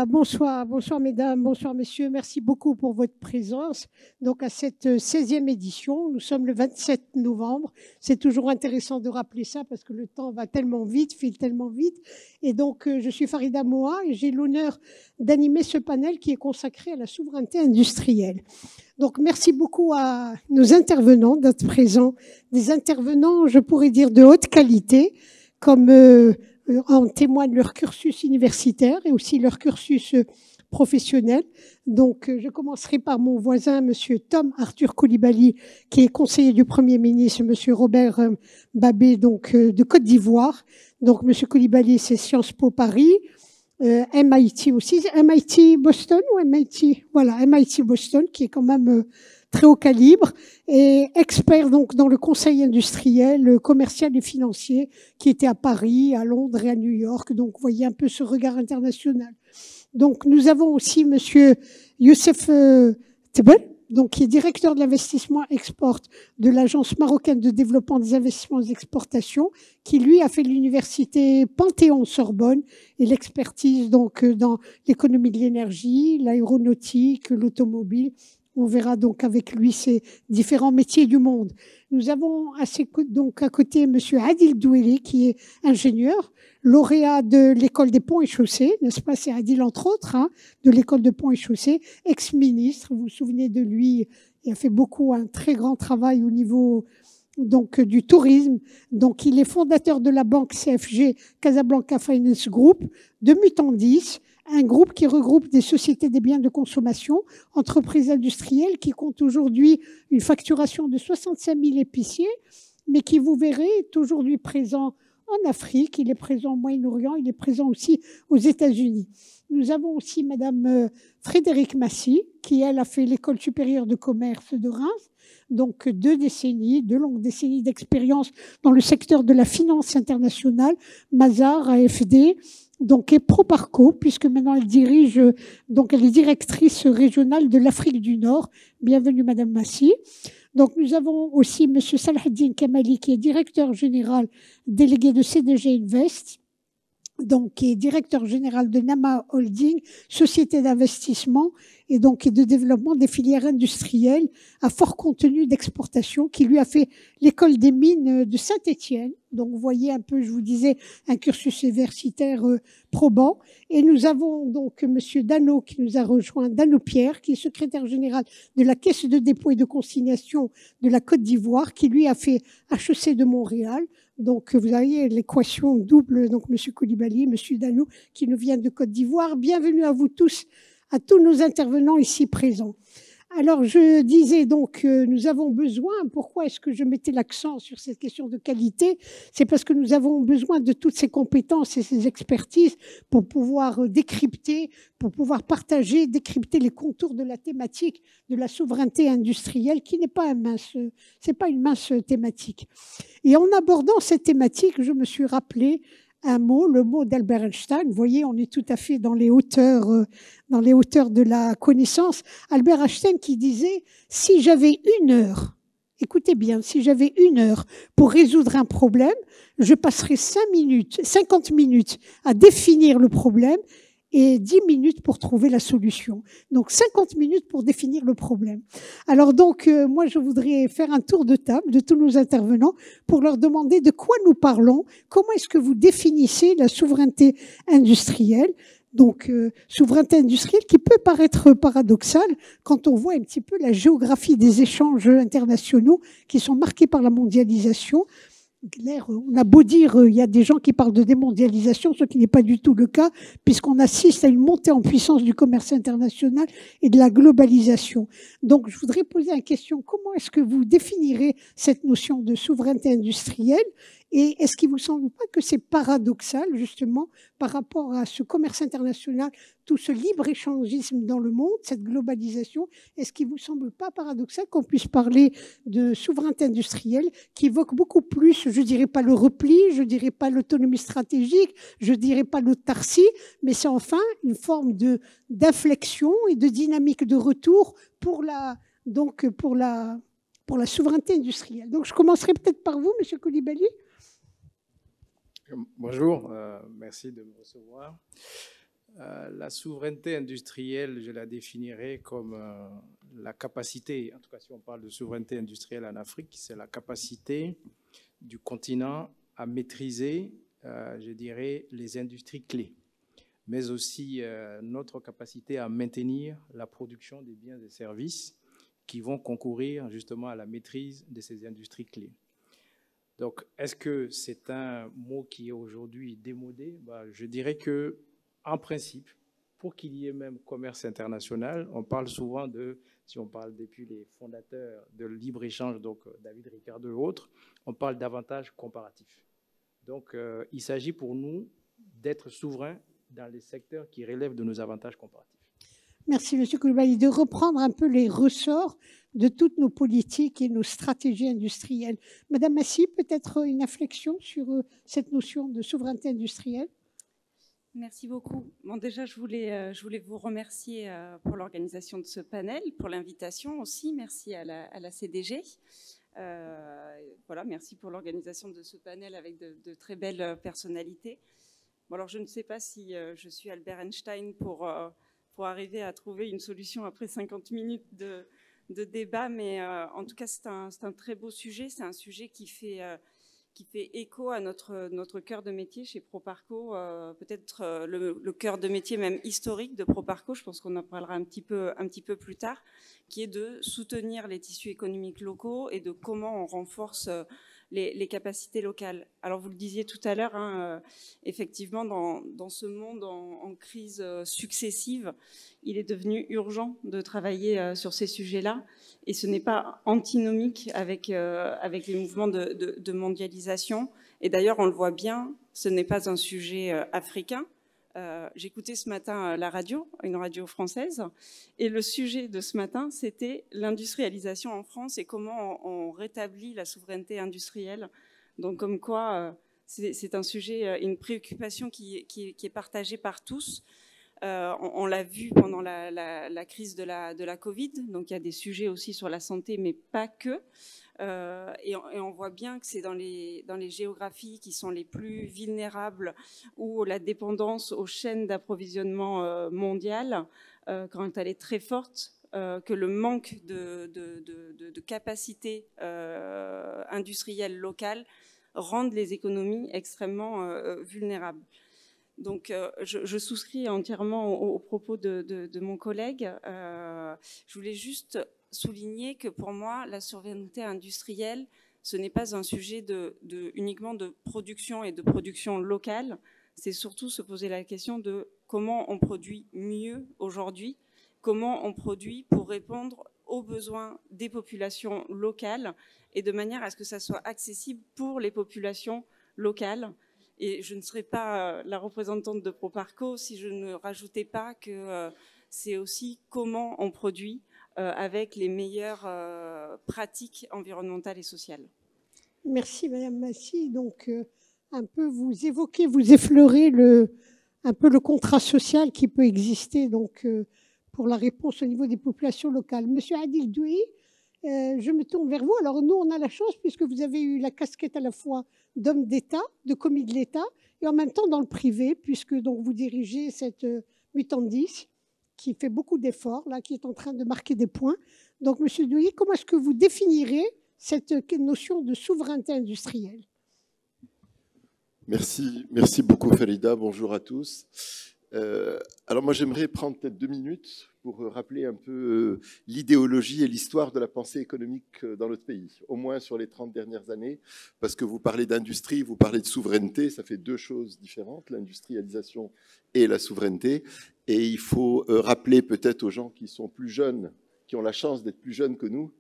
Bonsoir, bonsoir mesdames, bonsoir messieurs. Merci beaucoup pour votre présence. Donc à cette 16e édition, nous sommes le 27 novembre. C'est toujours intéressant de rappeler ça parce que le temps va tellement vite, file tellement vite. Et donc je suis Farida Moha et j'ai l'honneur d'animer ce panel qui est consacré à la souveraineté industrielle. Donc merci beaucoup à nos intervenants d'être présents, des intervenants, je pourrais dire, de haute qualité, comme en témoigne leur cursus universitaire et aussi leur cursus professionnel. Donc, je commencerai par mon voisin, Monsieur Tom Arthur Coulibaly, qui est conseiller du Premier ministre, Monsieur Robert Babé, donc de Côte d'Ivoire. Donc, Monsieur Coulibaly, c'est Sciences Po Paris, MIT aussi, MIT Boston ou MIT, voilà, MIT Boston, qui est quand même très haut calibre, et expert donc dans le conseil industriel, commercial et financier, qui était à Paris, à Londres et à New York. Donc, vous voyez un peu ce regard international. Donc, nous avons aussi Monsieur Youssef Tebel, donc qui est directeur de l'investissement export de l'Agence marocaine de développement des investissements et exportations, qui lui a fait l'université Panthéon-Sorbonne et l'expertise donc dans l'économie de l'énergie, l'aéronautique, l'automobile. On verra donc avec lui ces différents métiers du monde. Nous avons donc à côté Monsieur Adil Doueli, qui est ingénieur, lauréat de l'école des ponts et chaussées, n'est-ce pas? C'est Adil entre autres, hein, de l'école de ponts et chaussées, ex-ministre. Vous vous souvenez de lui? Il a fait un très grand travail au niveau donc du tourisme. Donc il est fondateur de la banque CFG Casablanca Finance Group, de Mutandis, un groupe qui regroupe des sociétés des biens de consommation, entreprises industrielles qui comptent aujourd'hui une facturation de 65 000 épiciers, mais qui, vous verrez, est aujourd'hui présent en Afrique, il est présent au Moyen-Orient, il est présent aussi aux États-Unis. Nous avons aussi Madame Frédérique Massy, qui, elle, a fait l'école supérieure de commerce de Reims, donc 2 longues décennies d'expérience dans le secteur de la finance internationale, Mazars, AFD, donc et Proparco, puisque maintenant elle dirige, donc elle est directrice régionale de l'Afrique du Nord. Bienvenue Madame Massy. Donc nous avons aussi Monsieur Salaheddine Kamali, qui est directeur général délégué de CDG Invest, donc qui est directeur général de Nama Holding, société d'investissement et donc de développement des filières industrielles à fort contenu d'exportation, qui lui a fait l'école des mines de Saint-Étienne. Donc vous voyez un peu, je vous disais, un cursus universitaire probant. Et nous avons donc Monsieur Dano qui nous a rejoint, Dano Pierre, qui est secrétaire général de la Caisse de dépôt et de consignation de la Côte d'Ivoire, qui lui a fait HEC de Montréal. Donc, vous voyez l'équation double, donc Monsieur Coulibaly, Monsieur Dano, qui nous vient de Côte d'Ivoire. Bienvenue à vous tous, à tous nos intervenants ici présents. Alors, je disais donc, nous avons besoin, pourquoi est-ce que je mettais l'accent sur cette question de qualité? C'est parce que nous avons besoin de toutes ces compétences et ces expertises pour pouvoir décrypter, pour pouvoir partager, décrypter les contours de la thématique de la souveraineté industrielle, qui n'est pas c'est pas une mince thématique. Et en abordant cette thématique, je me suis rappelé le mot d'Albert Einstein. Vous voyez, on est tout à fait dans les hauteurs de la connaissance. Albert Einstein qui disait, si j'avais 1 heure, écoutez bien, si j'avais 1 heure pour résoudre un problème, je passerais 50 minutes à définir le problème et 10 minutes pour trouver la solution. Donc 50 minutes pour définir le problème. Alors donc, moi je voudrais faire un tour de table de tous nos intervenants pour leur demander de quoi nous parlons, comment est-ce que vous définissez la souveraineté industrielle. Donc, souveraineté industrielle qui peut paraître paradoxale quand on voit un petit peu la géographie des échanges internationaux qui sont marqués par la mondialisation. On a beau dire, il y a des gens qui parlent de démondialisation, ce qui n'est pas du tout le cas, puisqu'on assiste à une montée en puissance du commerce international et de la globalisation. Donc, je voudrais poser une question. Comment est-ce que vous définirez cette notion de souveraineté industrielle? Et est-ce qu'il ne vous semble pas que c'est paradoxal, justement, par rapport à ce commerce international, tout ce libre-échangisme dans le monde, cette globalisation? Est-ce qu'il ne vous semble pas paradoxal qu'on puisse parler de souveraineté industrielle qui évoque beaucoup plus, je ne dirais pas le repli, je ne dirais pas l'autonomie stratégique, je ne dirais pas l'autarcie, mais c'est enfin une forme d'inflexion et de dynamique de retour pour la souveraineté industrielle. Donc, je commencerai peut-être par vous, Monsieur Coulibaly. Bonjour, merci de me recevoir. La souveraineté industrielle, je la définirais comme la capacité, en tout cas si on parle de souveraineté industrielle en Afrique, c'est la capacité du continent à maîtriser, je dirais, les industries clés, mais aussi notre capacité à maintenir la production des biens et services qui vont concourir justement à la maîtrise de ces industries clés. Donc, est-ce que c'est un mot qui est aujourd'hui démodé? Je dirais que, en principe, pour qu'il y ait même commerce international, on parle souvent de, si on parle depuis les fondateurs de libre-échange, donc David Ricardo et autres, on parle d'avantages comparatifs. Donc, il s'agit pour nous d'être souverains dans les secteurs qui relèvent de nos avantages comparatifs. Merci, M. Coulibaly, de reprendre un peu les ressorts de toutes nos politiques et nos stratégies industrielles. Madame Massy, peut-être une inflexion sur cette notion de souveraineté industrielle? Merci beaucoup. Bon, déjà, je voulais vous remercier pour l'organisation de ce panel, pour l'invitation aussi. Merci à la CDG. Voilà, merci pour l'organisation de ce panel avec de très belles personnalités. Bon, alors, je ne sais pas si je suis Albert Einstein pour arriver à trouver une solution après 50 minutes de débat, mais en tout cas, c'est un très beau sujet. C'est un sujet qui fait écho à notre cœur de métier chez Proparco, peut-être le cœur de métier même historique de Proparco, je pense qu'on en parlera un petit peu plus tard, qui est de soutenir les tissus économiques locaux et de comment on renforce les capacités locales. Alors vous le disiez tout à l'heure, hein, effectivement dans ce monde en crise successive, il est devenu urgent de travailler sur ces sujets-là, et ce n'est pas antinomique avec les mouvements de mondialisation. Et d'ailleurs, on le voit bien, ce n'est pas un sujet africain. J'écoutais ce matin la radio, une radio française, et le sujet de ce matin, c'était l'industrialisation en France et comment on rétablit la souveraineté industrielle. Donc comme quoi, c'est un sujet, une préoccupation qui est partagée par tous. On l'a vu pendant la crise de la Covid, donc il y a des sujets aussi sur la santé, mais pas que. Et on voit bien que c'est dans les géographies qui sont les plus vulnérables, où la dépendance aux chaînes d'approvisionnement mondiales, quand elle est très forte, que le manque de capacité industrielle locale rendent les économies extrêmement vulnérables. Donc, je souscris entièrement aux propos de mon collègue. Je voulais juste souligner que pour moi, la souveraineté industrielle, ce n'est pas un sujet uniquement de production et de production locale. C'est surtout se poser la question de comment on produit mieux aujourd'hui, comment on produit pour répondre aux besoins des populations locales et de manière à ce que ça soit accessible pour les populations locales. Et je ne serais pas la représentante de Proparco si je ne rajoutais pas que c'est aussi comment on produit avec les meilleures pratiques environnementales et sociales. Merci Madame Massy. Donc un peu vous évoquez, vous effleurez un peu le contrat social qui peut exister donc pour la réponse au niveau des populations locales. Monsieur Adil Douhi, je me tourne vers vous. Alors nous, on a la chance puisque vous avez eu la casquette à la fois d'homme d'État, de commis de l'État, et en même temps dans le privé, puisque donc vous dirigez cette Mutandis qui fait beaucoup d'efforts, là, qui est en train de marquer des points. Donc, Monsieur Douhi, comment est-ce que vous définirez cette notion de souveraineté industrielle? Merci beaucoup Farida, bonjour à tous. Alors moi j'aimerais prendre peut-être 2 minutes pour rappeler un peu l'idéologie et l'histoire de la pensée économique dans notre pays, au moins sur les 30 dernières années, parce que vous parlez d'industrie, vous parlez de souveraineté, ça fait 2 choses différentes, l'industrialisation et la souveraineté, et il faut rappeler peut-être aux gens qui sont plus jeunes, qui ont la chance d'être plus jeunes que nous,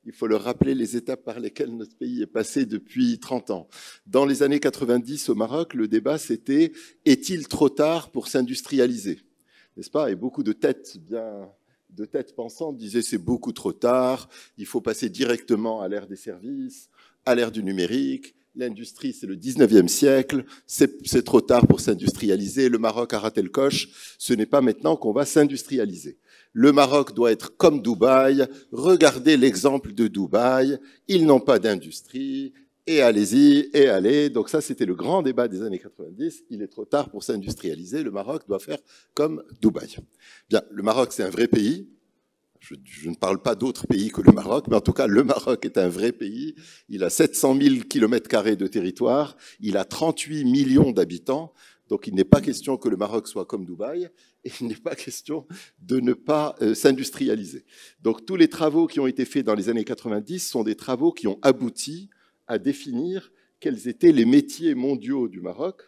il faut leur rappeler les étapes par lesquelles notre pays est passé depuis 30 ans. Dans les années 90 au Maroc, le débat c'était « Est-il trop tard pour s'industrialiser ?» N'est-ce pas? Et beaucoup de têtes pensantes disaient « C'est beaucoup trop tard, il faut passer directement à l'ère des services, à l'ère du numérique, l'industrie c'est le 19e siècle, c'est trop tard pour s'industrialiser, le Maroc a raté le coche, ce n'est pas maintenant qu'on va s'industrialiser. » Le Maroc doit être comme Dubaï. Regardez l'exemple de Dubaï. Ils n'ont pas d'industrie. et allez-y, et allez. Donc ça, c'était le grand débat des années 90. Il est trop tard pour s'industrialiser. Le Maroc doit faire comme Dubaï. Bien, le Maroc, c'est un vrai pays. Je ne parle pas d'autres pays que le Maroc, mais en tout cas, le Maroc est un vrai pays. Il a 700 000 km² de territoire. Il a 38 millions d'habitants. Donc, il n'est pas question que le Maroc soit comme Dubaï, et il n'est pas question de ne pas s'industrialiser. Donc, tous les travaux qui ont été faits dans les années 90 sont des travaux qui ont abouti à définir quels étaient les métiers mondiaux du Maroc,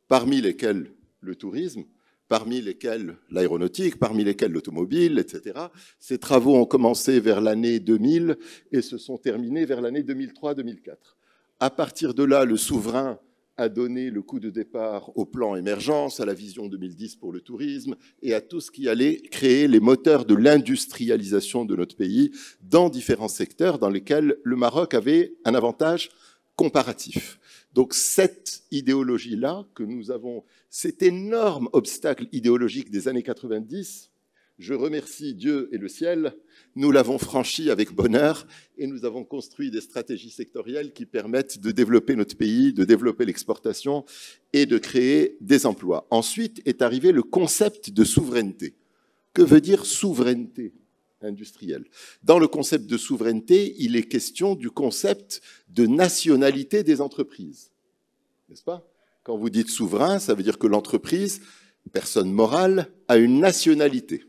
parmi lesquels le tourisme, parmi lesquels l'aéronautique, parmi lesquels l'automobile, etc. Ces travaux ont commencé vers l'année 2000 et se sont terminés vers l'année 2003-2004. À partir de là, le souverain a donné le coup de départ au plan émergence, à la vision 2010 pour le tourisme et à tout ce qui allait créer les moteurs de l'industrialisation de notre pays dans différents secteurs dans lesquels le Maroc avait un avantage comparatif. Donc cette idéologie-là que nous avons, cet énorme obstacle idéologique des années 90, je remercie Dieu et le ciel, nous l'avons franchi avec bonheur et nous avons construit des stratégies sectorielles qui permettent de développer notre pays, de développer l'exportation et de créer des emplois. Ensuite est arrivé le concept de souveraineté. Que veut dire souveraineté industrielle? Dans le concept de souveraineté, il est question du concept de nationalité des entreprises. N'est-ce pas? Quand vous dites souverain, ça veut dire que l'entreprise, personne morale, a une nationalité.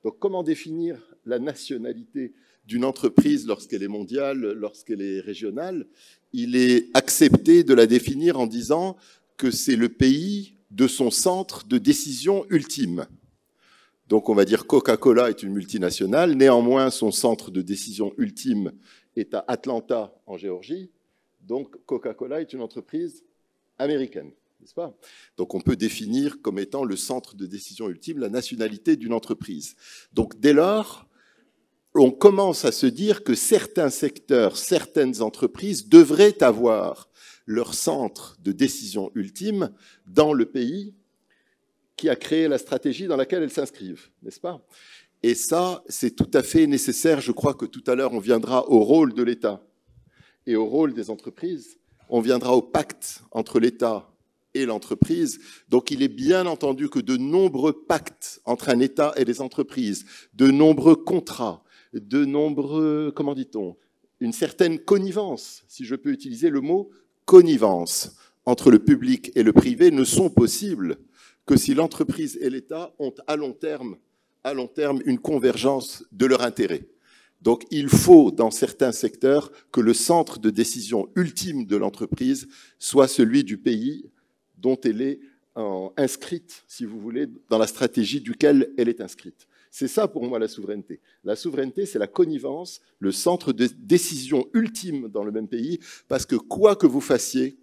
Donc, comment définir la nationalité d'une entreprise lorsqu'elle est mondiale, lorsqu'elle est régionale? Il est accepté de la définir en disant que c'est le pays de son centre de décision ultime. Donc, on va dire Coca-Cola est une multinationale. Néanmoins, son centre de décision ultime est à Atlanta, en Géorgie. Donc, Coca-Cola est une entreprise américaine. N'est-ce pas? Donc on peut définir comme étant le centre de décision ultime la nationalité d'une entreprise. Donc dès lors, on commence à se dire que certains secteurs, certaines entreprises devraient avoir leur centre de décision ultime dans le pays qui a créé la stratégie dans laquelle elles s'inscrivent, n'est-ce pas? Et ça, c'est tout à fait nécessaire. Je crois que tout à l'heure, on viendra au rôle de l'État et au rôle des entreprises. On viendra au pacte entre l'État et l'entreprise. Donc, il est bien entendu que de nombreux pactes entre un État et les entreprises, de nombreux contrats, de nombreux, comment dit-on, une certaine connivence, si je peux utiliser le mot connivence, entre le public et le privé ne sont possibles que si l'entreprise et l'État ont à long terme une convergence de leurs intérêts. Donc, il faut, dans certains secteurs, que le centre de décision ultime de l'entreprise soit celui du pays dont elle est inscrite, si vous voulez, dans la stratégie duquel elle est inscrite. C'est ça pour moi la souveraineté. La souveraineté, c'est la connivence, le centre de décision ultime dans le même pays, parce que quoi que vous fassiez,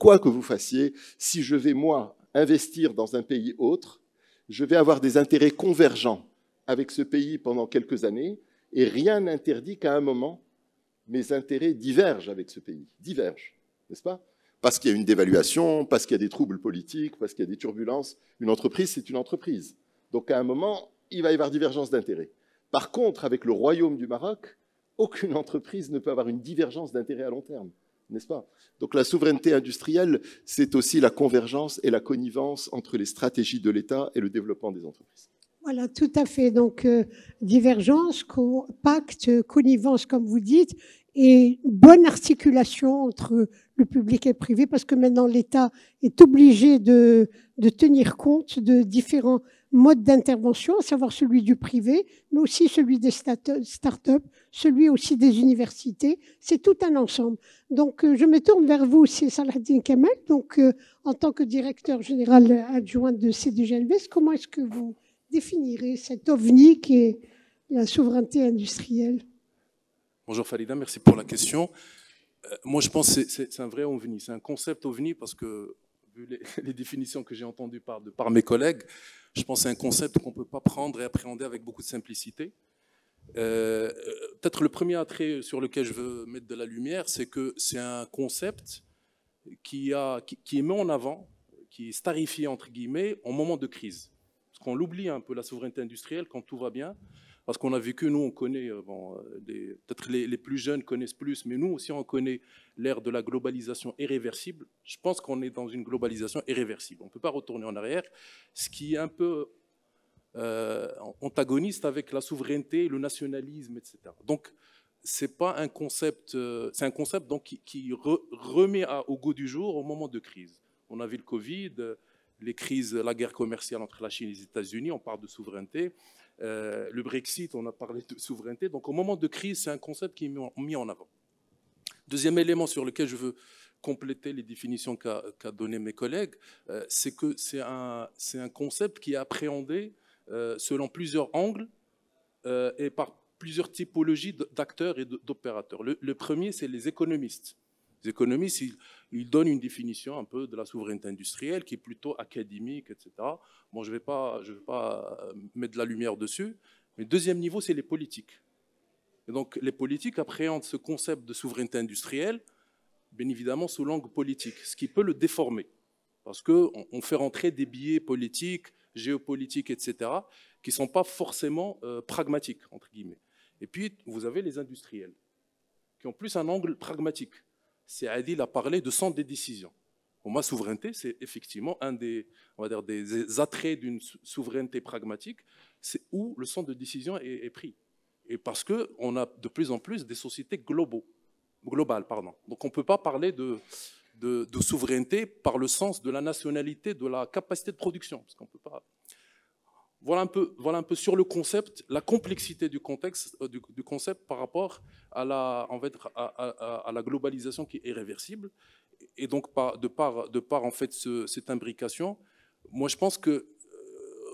si je vais, moi, investir dans un pays autre, je vais avoir des intérêts convergents avec ce pays pendant quelques années, et rien n'interdit qu'à un moment, mes intérêts divergent avec ce pays, divergent, n'est-ce pas? Parce qu'il y a une dévaluation, parce qu'il y a des troubles politiques, parce qu'il y a des turbulences. Une entreprise, c'est une entreprise. Donc à un moment, il va y avoir divergence d'intérêts. Par contre, avec le Royaume du Maroc, aucune entreprise ne peut avoir une divergence d'intérêts à long terme, n'est-ce pas? Donc la souveraineté industrielle, c'est aussi la convergence et la connivence entre les stratégies de l'État et le développement des entreprises. Voilà, tout à fait. Donc, divergence, pacte, connivence, comme vous dites, et bonne articulation entre le public et le privé, parce que maintenant l'État est obligé de tenir compte de différents modes d'intervention, à savoir celui du privé, mais aussi celui des start-up, celui aussi des universités. C'est tout un ensemble. Donc, je me tourne vers vous, c'est Saladin Kamel. Donc, en tant que directeur général adjoint de CDG-Invest, comment est-ce que vous définirez cet ovni qui est la souveraineté industrielle? Bonjour Farida, merci pour la question. Moi, je pense que c'est un vrai ovni, c'est un concept ovni parce que, vu les définitions que j'ai entendues par mes collègues, je pense que c'est un concept qu'on ne peut pas prendre et appréhender avec beaucoup de simplicité. Peut-être le premier attrait sur lequel je veux mettre de la lumière, c'est que c'est un concept qui est mis en avant, qui est starifié entre guillemets, en moment de crise. Parce qu'on l'oublie un peu, la souveraineté industrielle, quand tout va bien. Parce qu'on a vécu, nous, on connaît, peut-être les plus jeunes connaissent plus, mais nous aussi, on connaît l'ère de la globalisation irréversible. Je pense qu'on est dans une globalisation irréversible. On ne peut pas retourner en arrière, ce qui est un peu antagoniste avec la souveraineté, le nationalisme, etc. Donc, c'est pas un concept, c'est un concept donc, qui remet au goût du jour au moment de crise. On a vu le Covid, les crises, la guerre commerciale entre la Chine et les États-Unis, on parle de souveraineté. Le Brexit, on a parlé de souveraineté. Donc, au moment de crise, c'est un concept qui est mis en avant. Deuxième élément sur lequel je veux compléter les définitions qu'a donné mes collègues, c'est que c'est un concept qui est appréhendé selon plusieurs angles et par plusieurs typologies d'acteurs et d'opérateurs. Le premier, c'est les économistes. Les économistes, ils donnent une définition un peu de la souveraineté industrielle qui est plutôt académique, etc. Bon, je ne vais pas mettre de la lumière dessus. Mais deuxième niveau, c'est les politiques. Et donc, les politiques appréhendent ce concept de souveraineté industrielle, bien évidemment, sous l'angle politique, ce qui peut le déformer. Parce qu'on fait rentrer des biais politiques, géopolitiques, etc., qui ne sont pas forcément pragmatiques, entre guillemets. Et puis, vous avez les industriels, qui ont plus un angle pragmatique. C'est Adil a parlé de centre des décisions. Pour moi, souveraineté, c'est effectivement un des, on va dire, des attraits d'une souveraineté pragmatique, c'est où le centre de décision est pris. Et parce qu'on a de plus en plus des sociétés globales. Donc on ne peut pas parler de souveraineté par le sens de la nationalité, de la capacité de production. Parce qu'on peut pas. Voilà un peu sur le concept, la complexité du concept par rapport à la globalisation qui est irréversible. Et donc, de par en fait, cette imbrication, moi je pense que,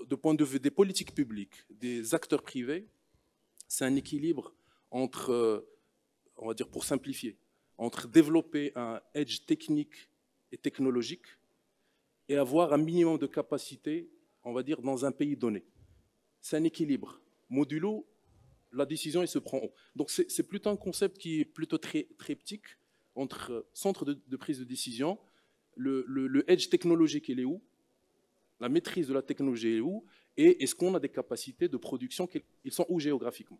de point de vue des politiques publiques, des acteurs privés, c'est un équilibre entre, on va dire pour simplifier, entre développer un edge technique et technologique et avoir un minimum de capacité, on va dire, dans un pays donné. C'est un équilibre. Modulo, la décision, elle se prend haut. Donc c'est plutôt un concept qui est plutôt triptyque entre centre de prise de décision, le edge technologique, il est où? La maîtrise de la technologie est où? Et est-ce qu'on a des capacités de production, ils sont où géographiquement?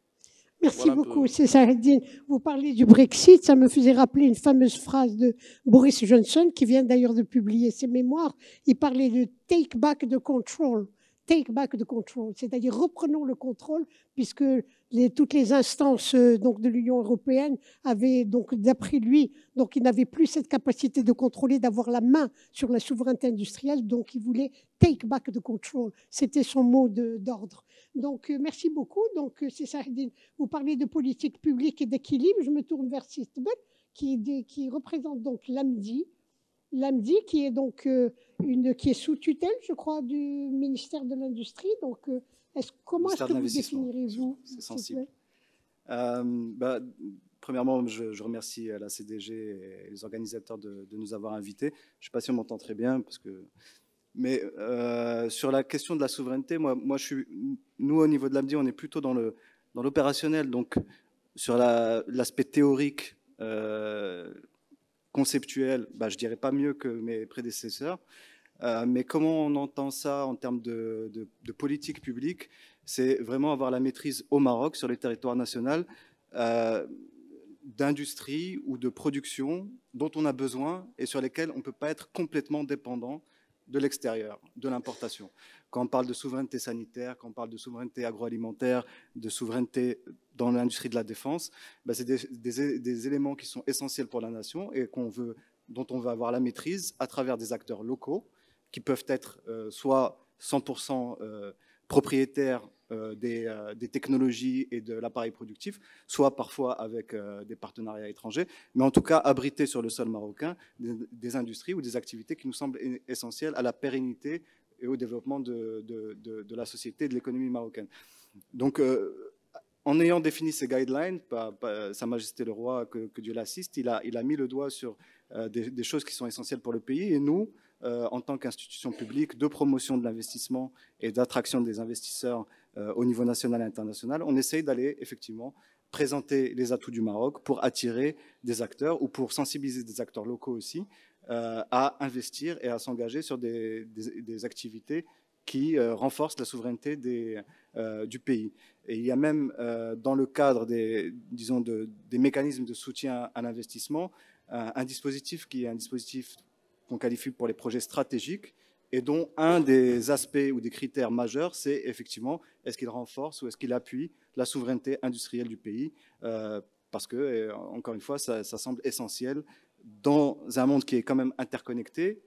Merci voilà beaucoup, c'est Saadine. Vous parlez du Brexit, ça me faisait rappeler une fameuse phrase de Boris Johnson, qui vient d'ailleurs de publier ses mémoires. Il parlait de « take back the control ». Take back the control, c'est-à-dire reprenons le contrôle, puisque toutes les instances donc, de l'Union européenne avaient, donc, d'après lui, donc, il n'avait plus cette capacité de contrôler, d'avoir la main sur la souveraineté industrielle, donc il voulait take back the control. C'était son mot d'ordre. Donc, merci beaucoup. Donc, c'est ça, vous parlez de politique publique et d'équilibre. Je me tourne vers Sistebel, qui représente donc l'AMDI. L'AMDI, qui est donc qui est sous tutelle, je crois, du ministère de l'Industrie. Donc, comment est-ce que vous définirez-vous? C'est sensible. Premièrement, je remercie la CDG et les organisateurs de nous avoir invités. Je ne sais pas si on m'entend très bien, mais sur la question de la souveraineté, nous, au niveau de l'AMDI, on est plutôt dans l'opérationnel, donc sur l'aspect théorique, conceptuel, je ne dirais pas mieux que mes prédécesseurs, mais comment on entend ça en termes de politique publique, c'est vraiment avoir la maîtrise au Maroc, sur le territoire national, d'industrie ou de production dont on a besoin et sur lesquelles on ne peut pas être complètement dépendant de l'extérieur, de l'importation. Quand on parle de souveraineté sanitaire, quand on parle de souveraineté agroalimentaire, de souveraineté dans l'industrie de la défense, c'est des éléments qui sont essentiels pour la nation et dont on veut avoir la maîtrise à travers des acteurs locaux qui peuvent être soit 100% propriétaires des technologies et de l'appareil productif, soit parfois avec des partenariats étrangers, mais en tout cas abriter sur le sol marocain des industries ou des activités qui nous semblent essentielles à la pérennité et au développement de la société et de l'économie marocaine. Donc, en ayant défini ces guidelines, Sa Majesté le Roi, que Dieu l'assiste, il a mis le doigt sur des choses qui sont essentielles pour le pays. Et nous, en tant qu'institution publique de promotion de l'investissement et d'attraction des investisseurs au niveau national et international, on essaye d'aller effectivement présenter les atouts du Maroc pour attirer des acteurs ou pour sensibiliser des acteurs locaux aussi à investir et à s'engager sur des activités qui renforcent la souveraineté du pays. Et il y a même, dans le cadre disons des mécanismes de soutien à l'investissement, un dispositif qui est un dispositif qu'on qualifie pour les projets stratégiques, et dont un des aspects ou des critères majeurs, c'est effectivement, est-ce qu'il renforce ou est-ce qu'il appuie la souveraineté industrielle du pays, parce que, encore une fois, ça semble essentiel dans un monde qui est quand même interconnecté,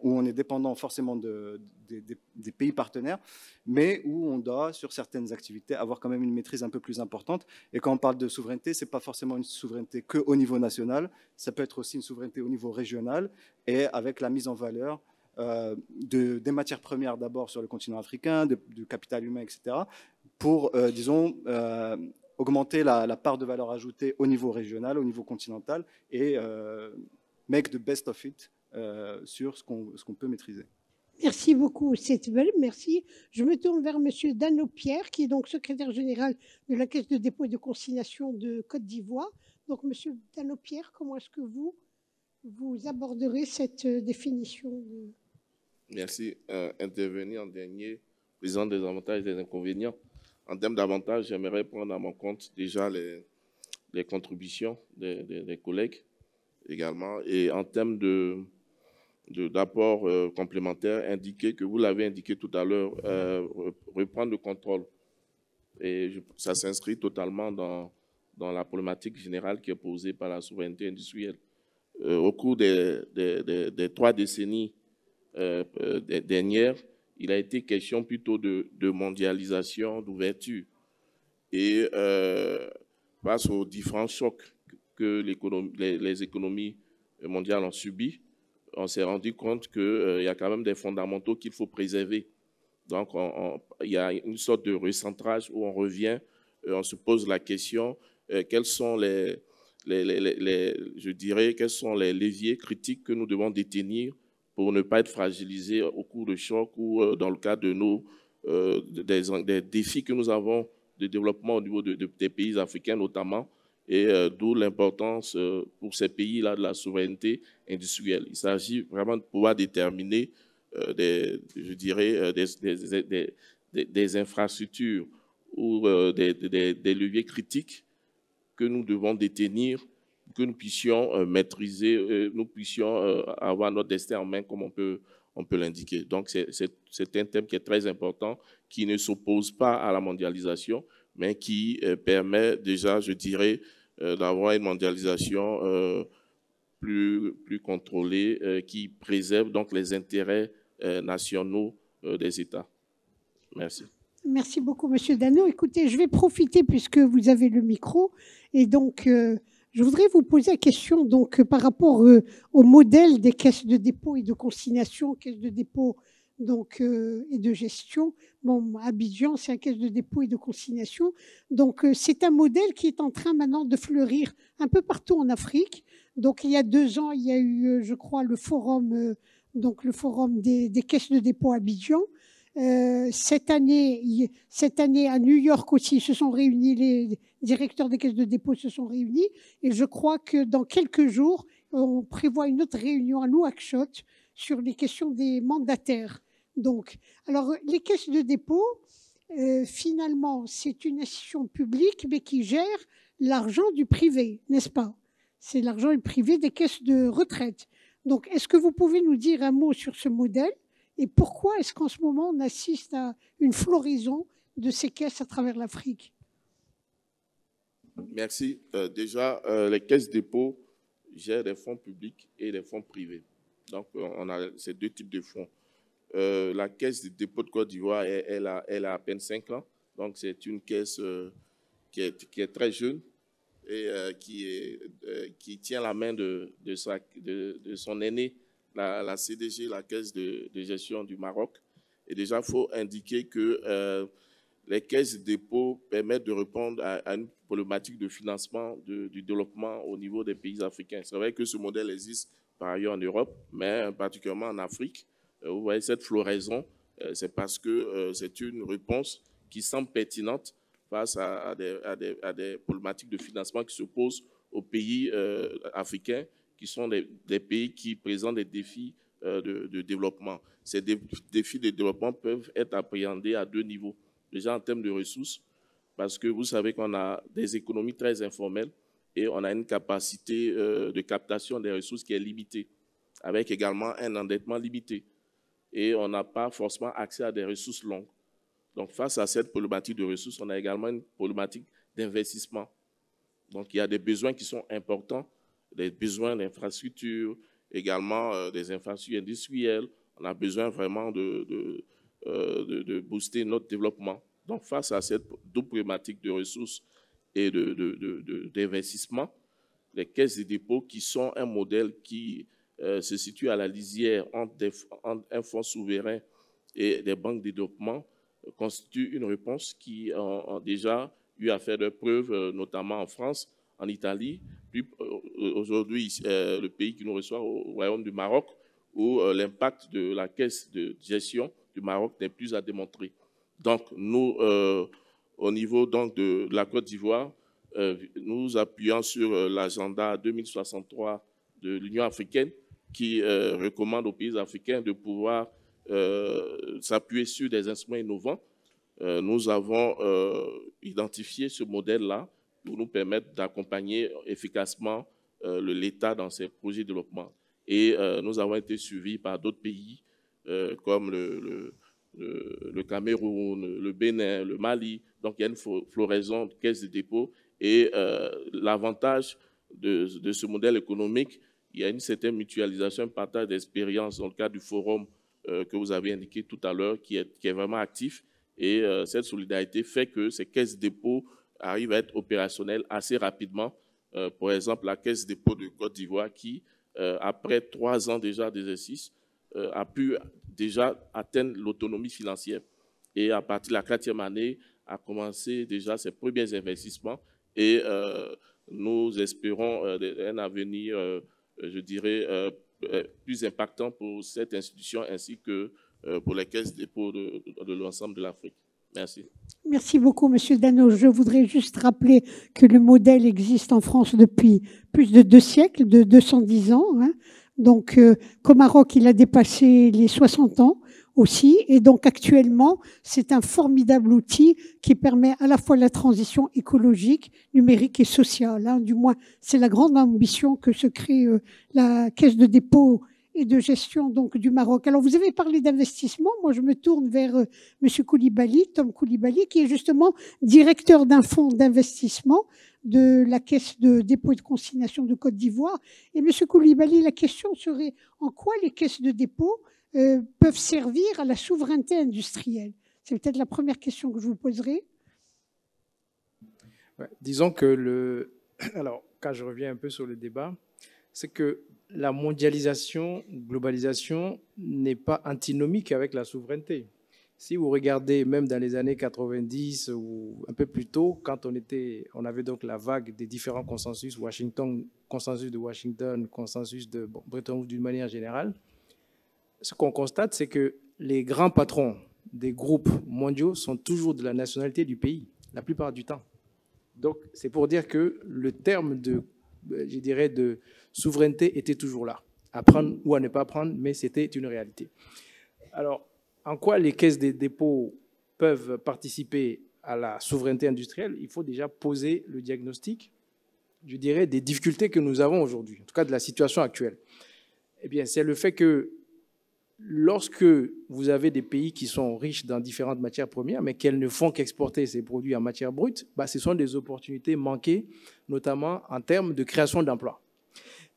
où on est dépendant forcément des pays partenaires, mais où on doit, sur certaines activités, avoir quand même une maîtrise un peu plus importante. Et quand on parle de souveraineté, ce n'est pas forcément une souveraineté qu'au niveau national, ça peut être aussi une souveraineté au niveau régional, et avec la mise en valeur des matières premières d'abord sur le continent africain, du capital humain, etc., pour, disons, augmenter la part de valeur ajoutée au niveau régional, au niveau continental, et make the best of it sur ce qu'on peut maîtriser. Merci beaucoup, Setbel, merci. Je me tourne vers M. Dano Pierre, qui est donc secrétaire général de la Caisse de dépôt et de consignation de Côte d'Ivoire. Donc, M. Dano Pierre, comment est-ce que vous aborderez cette définition Merci. Intervenir en dernier, président des avantages et des inconvénients. En termes d'avantages, j'aimerais prendre à mon compte déjà les contributions des collègues également. Et en termes d'apport complémentaire, indiquer que vous l'avez indiqué tout à l'heure, reprendre le contrôle. Et ça s'inscrit totalement dans la problématique générale qui est posée par la souveraineté industrielle. Au cours des 3 décennies dernières, il a été question plutôt de mondialisation, d'ouverture. Et face aux différents chocs que les économies mondiales ont subis, on s'est rendu compte qu'il y a quand même des fondamentaux qu'il faut préserver. Donc, il y a une sorte de recentrage où on revient, on se pose la question, quels sont je dirais, quels sont les leviers critiques que nous devons détenir pour ne pas être fragilisés au cours de chocs ou dans le cadre de des défis que nous avons de développement au niveau des pays africains notamment, et d'où l'importance pour ces pays-là de la souveraineté industrielle. Il s'agit vraiment de pouvoir déterminer je dirais, des infrastructures ou des leviers critiques que nous devons détenir, que nous puissions maîtriser, nous puissions avoir notre destin en main comme on peut l'indiquer. Donc, c'est un thème qui est très important, qui ne s'oppose pas à la mondialisation, mais qui permet déjà, je dirais, d'avoir une mondialisation plus contrôlée, qui préserve donc les intérêts nationaux des États. Merci. Merci beaucoup, Monsieur Dano. Écoutez, je vais profiter puisque vous avez le micro, et donc je voudrais vous poser la question donc par rapport au modèle des caisses de dépôt et de consignation, caisses de dépôt donc et de gestion. Bon, Abidjan, c'est la caisse de dépôt et de consignation. Donc c'est un modèle qui est en train maintenant de fleurir un peu partout en Afrique. Donc il y a 2 ans, il y a eu, je crois, le forum des caisses de dépôt à Abidjan. Cette année, à New York aussi, se sont réunis, les directeurs des caisses de dépôt se sont réunis, et je crois que dans quelques jours, on prévoit une autre réunion à Nouakchott sur les questions des mandataires. Donc, alors, les caisses de dépôt, finalement, c'est une institution publique, mais qui gère l'argent du privé, n'est-ce pas? C'est l'argent du privé des caisses de retraite. Donc, est-ce que vous pouvez nous dire un mot sur ce modèle? Et pourquoi est-ce qu'en ce moment, on assiste à une floraison de ces caisses à travers l'Afrique? Merci. Déjà, les caisses dépôt gèrent des fonds publics et des fonds privés. Donc, on a ces 2 types de fonds. La caisse de dépôt de Côte d'Ivoire, elle a à peine 5 ans. Donc, c'est une caisse qui est très jeune et qui tient la main de son aîné, la CDG, la Caisse de gestion du Maroc. Et déjà, il faut indiquer que les caisses de dépôt permettent de répondre à une problématique de financement du développement au niveau des pays africains. C'est vrai que ce modèle existe par ailleurs en Europe, mais particulièrement en Afrique. Vous voyez cette floraison, c'est parce que c'est une réponse qui semble pertinente face à des problématiques de financement qui se posent aux pays africains, qui sont des pays qui présentent des défis de développement. Ces défis de développement peuvent être appréhendés à 2 niveaux. Déjà en termes de ressources, parce que vous savez qu'on a des économies très informelles et on a une capacité de captation des ressources qui est limitée, avec également un endettement limité. Et on n'a pas forcément accès à des ressources longues. Donc, face à cette problématique de ressources, on a également une problématique d'investissement. Donc, il y a des besoins qui sont importants, des besoins d'infrastructures, également des infrastructures industrielles. On a besoin vraiment de booster notre développement. Donc, face à cette double problématique de ressources et d'investissement, les caisses de dépôt, qui sont un modèle qui se situe à la lisière entre un fonds souverain et des banques de développement, constituent une réponse qui a déjà eu à faire de preuves, notamment en France, en Italie, puis aujourd'hui le pays qui nous reçoit au Royaume du Maroc, où l'impact de la caisse de gestion du Maroc n'est plus à démontrer. Donc, nous, au niveau donc, de la Côte d'Ivoire, nous appuyons sur l'agenda 2063 de l'Union africaine qui recommande aux pays africains de pouvoir s'appuyer sur des instruments innovants. Nous avons identifié ce modèle-là pour nous permettre d'accompagner efficacement l'État dans ses projets de développement. Et nous avons été suivis par d'autres pays comme le Cameroun, le Bénin, le Mali. Donc, il y a une floraison de caisses de dépôt. Et l'avantage de ce modèle économique, il y a une certaine mutualisation, un partage d'expériences dans le cadre du forum que vous avez indiqué tout à l'heure, qui est vraiment actif. Et cette solidarité fait que ces caisses de dépôt arrivent à être opérationnelles assez rapidement. Par exemple, la caisse de dépôt de Côte d'Ivoire qui, après 3 ans déjà d'exercice, a pu déjà atteindre l'autonomie financière. Et à partir de la 4e année, a commencé déjà ses premiers investissements. Et nous espérons un avenir, je dirais, plus impactant pour cette institution ainsi que pour les caisses de dépôt de l'ensemble de l'Afrique. Merci. Merci beaucoup, Monsieur Dano. Je voudrais juste rappeler que le modèle existe en France depuis plus de 2 siècles, de 210 ans. Hein. Donc, qu'au Maroc, il a dépassé les 60 ans aussi. Et donc, actuellement, c'est un formidable outil qui permet à la fois la transition écologique, numérique et sociale. Hein. Du moins, c'est la grande ambition que se crée la Caisse de dépôt et de gestion donc du Maroc. Alors, vous avez parlé d'investissement. Moi, je me tourne vers Monsieur Koulibaly, Tom Koulibaly, qui est justement directeur d'un fonds d'investissement de la Caisse de dépôt et de consignation de Côte d'Ivoire. Et Monsieur Koulibaly, la question serait en quoi les caisses de dépôt peuvent servir à la souveraineté industrielle? C'est peut-être la première question que je vous poserai. Ouais, disons que alors, quand je reviens un peu sur le débat, c'est que la mondialisation, globalisation n'est pas antinomique avec la souveraineté. Si vous regardez, même dans les années 90 ou un peu plus tôt, quand on avait donc la vague des différents consensus, consensus de Washington, consensus de Bretton Woods d'une manière générale, ce qu'on constate, c'est que les grands patrons des groupes mondiaux sont toujours de la nationalité du pays, la plupart du temps. Donc, c'est pour dire que le terme je dirais, de souveraineté était toujours là. À prendre ou à ne pas prendre, mais c'était une réalité. Alors, en quoi les caisses de dépôt peuvent participer à la souveraineté industrielle? Il faut déjà poser le diagnostic, je dirais, des difficultés que nous avons aujourd'hui, en tout cas de la situation actuelle. Eh bien, c'est le fait que lorsque vous avez des pays qui sont riches dans différentes matières premières, mais qu'elles ne font qu'exporter ces produits en matière brute, ce sont des opportunités manquées, notamment en termes de création d'emplois.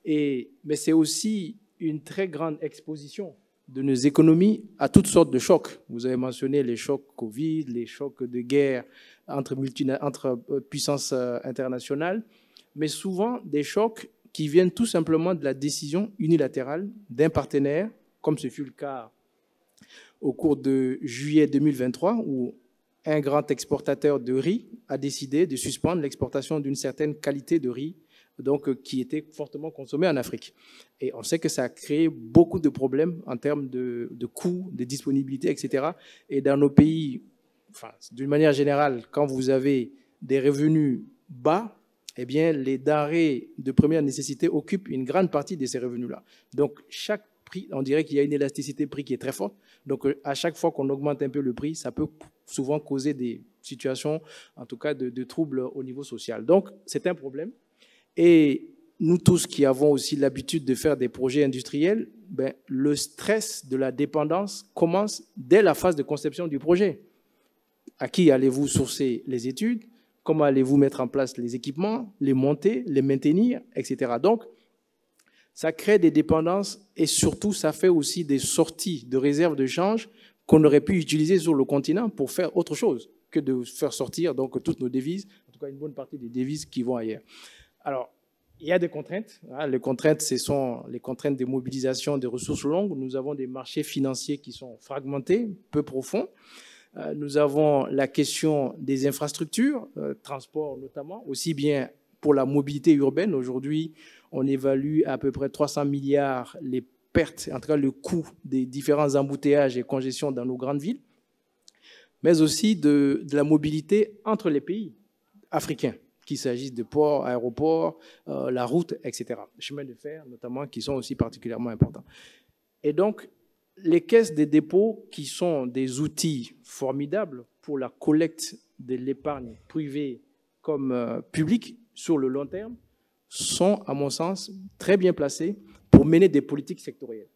Mais c'est aussi une très grande exposition de nos économies à toutes sortes de chocs. Vous avez mentionné les chocs Covid, les chocs de guerre entre puissances internationales, mais souvent des chocs qui viennent tout simplement de la décision unilatérale d'un partenaire, comme ce fut le cas au cours de juillet 2023, où un grand exportateur de riz a décidé de suspendre l'exportation d'une certaine qualité de riz, donc, qui était fortement consommée en Afrique. Et on sait que ça a créé beaucoup de problèmes en termes de coûts, de disponibilité, etc. Et dans nos pays, d'une manière générale, quand vous avez des revenus bas, eh bien, les denrées de première nécessité occupent une grande partie de ces revenus-là. Donc, chaque prix, on dirait qu'il y a une élasticité prix qui est très forte. Donc, à chaque fois qu'on augmente un peu le prix, ça peut souvent causer des situations, en tout cas, de troubles au niveau social. Donc, c'est un problème. Et nous tous qui avons aussi l'habitude de faire des projets industriels, ben, le stress de la dépendance commence dès la phase de conception du projet. À qui allez-vous sourcer les études? Comment allez-vous mettre en place les équipements, les monter, les maintenir, etc. Donc, ça crée des dépendances et surtout, ça fait aussi des sorties de réserves de change qu'on aurait pu utiliser sur le continent pour faire autre chose que de faire sortir donc, toutes nos devises, en tout cas une bonne partie des devises qui vont ailleurs. Alors, il y a des contraintes. Les contraintes, ce sont les contraintes de mobilisation des ressources longues. Nous avons des marchés financiers qui sont fragmentés, peu profonds. Nous avons la question des infrastructures, transport notamment, aussi bien pour la mobilité urbaine. Aujourd'hui, on évalue à peu près 300 milliards les pertes, en tout cas le coût des différents embouteillages et congestions dans nos grandes villes, mais aussi de la mobilité entre les pays africains, qu'il s'agisse de ports, aéroports, la route, etc. Les chemins de fer, notamment, qui sont aussi particulièrement importants. Et donc, les caisses des dépôts, qui sont des outils formidables pour la collecte de l'épargne privée comme publique sur le long terme, sont, à mon sens, très bien placées pour mener des politiques sectorielles.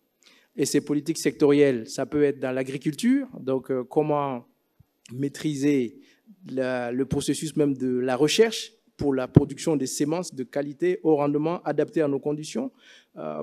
Et ces politiques sectorielles, ça peut être dans l'agriculture, donc comment maîtriser le processus même de la recherche pour la production des semences de qualité, haut rendement, adaptées à nos conditions,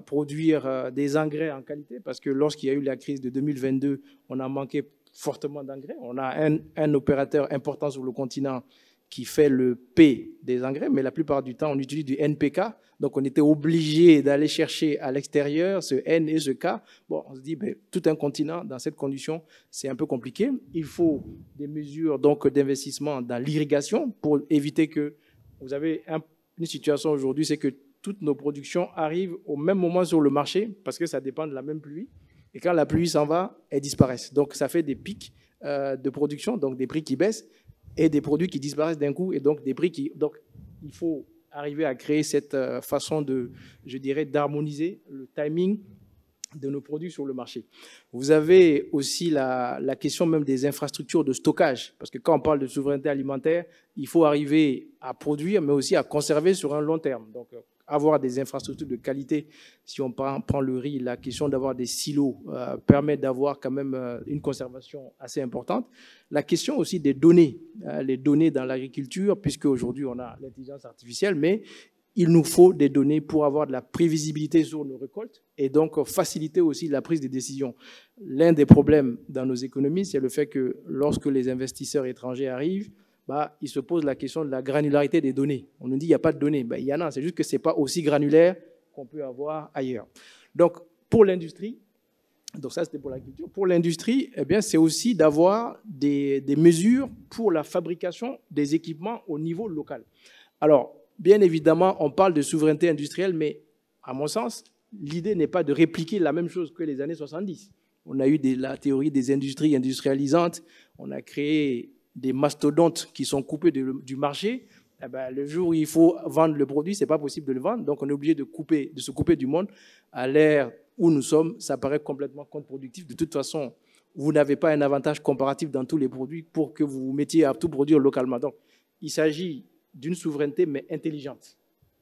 produire des engrais en qualité, parce que lorsqu'il y a eu la crise de 2022, on a manqué fortement d'engrais. On a un opérateur important sur le continent qui fait le P des engrais, mais la plupart du temps, on utilise du NPK. Donc, on était obligé d'aller chercher à l'extérieur ce N et ce K. Bon, on se dit, ben, tout un continent, dans cette condition, c'est un peu compliqué. Il faut des mesures donc d'investissement dans l'irrigation pour éviter que vous avez une situation aujourd'hui, c'est que toutes nos productions arrivent au même moment sur le marché parce que ça dépend de la même pluie. Et quand la pluie s'en va, elles disparaissent. Donc, ça fait des pics de production, donc des prix qui baissent et des produits qui disparaissent d'un coup et donc des prix qui... Donc, il faut arriver à créer cette façon de, je dirais, d'harmoniser le timing de nos produits sur le marché. Vous avez aussi la question même des infrastructures de stockage, parce que quand on parle de souveraineté alimentaire, il faut arriver à produire, mais aussi à conserver sur un long terme. Donc, avoir des infrastructures de qualité, si on prend le riz, la question d'avoir des silos permet d'avoir quand même une conservation assez importante. La question aussi des données, les données dans l'agriculture, puisque aujourd'hui on a l'intelligence artificielle, mais il nous faut des données pour avoir de la prévisibilité sur nos récoltes et donc faciliter aussi la prise de décision. L'un des problèmes dans nos économies, c'est le fait que lorsque les investisseurs étrangers arrivent, ils se posent la question de la granularité des données. On nous dit qu'il n'y a pas de données. Il y en a, c'est juste que ce n'est pas aussi granulaire qu'on peut avoir ailleurs. Donc, pour l'industrie, donc ça c'était pour l'agriculture, pour l'industrie, eh bien, c'est aussi d'avoir des mesures pour la fabrication des équipements au niveau local. Alors, bien évidemment, on parle de souveraineté industrielle, mais à mon sens, l'idée n'est pas de répliquer la même chose que les années 70. On a eu la théorie des industries industrialisantes, on a créé des mastodontes qui sont coupés du marché. Eh bien, le jour où il faut vendre le produit, ce n'est pas possible de le vendre, donc on est obligé de se couper du monde. À l'ère où nous sommes, ça paraît complètement contre-productif. De toute façon, vous n'avez pas un avantage comparatif dans tous les produits pour que vous vous mettiez à tout produire localement. Donc, il s'agit d'une souveraineté, mais intelligente.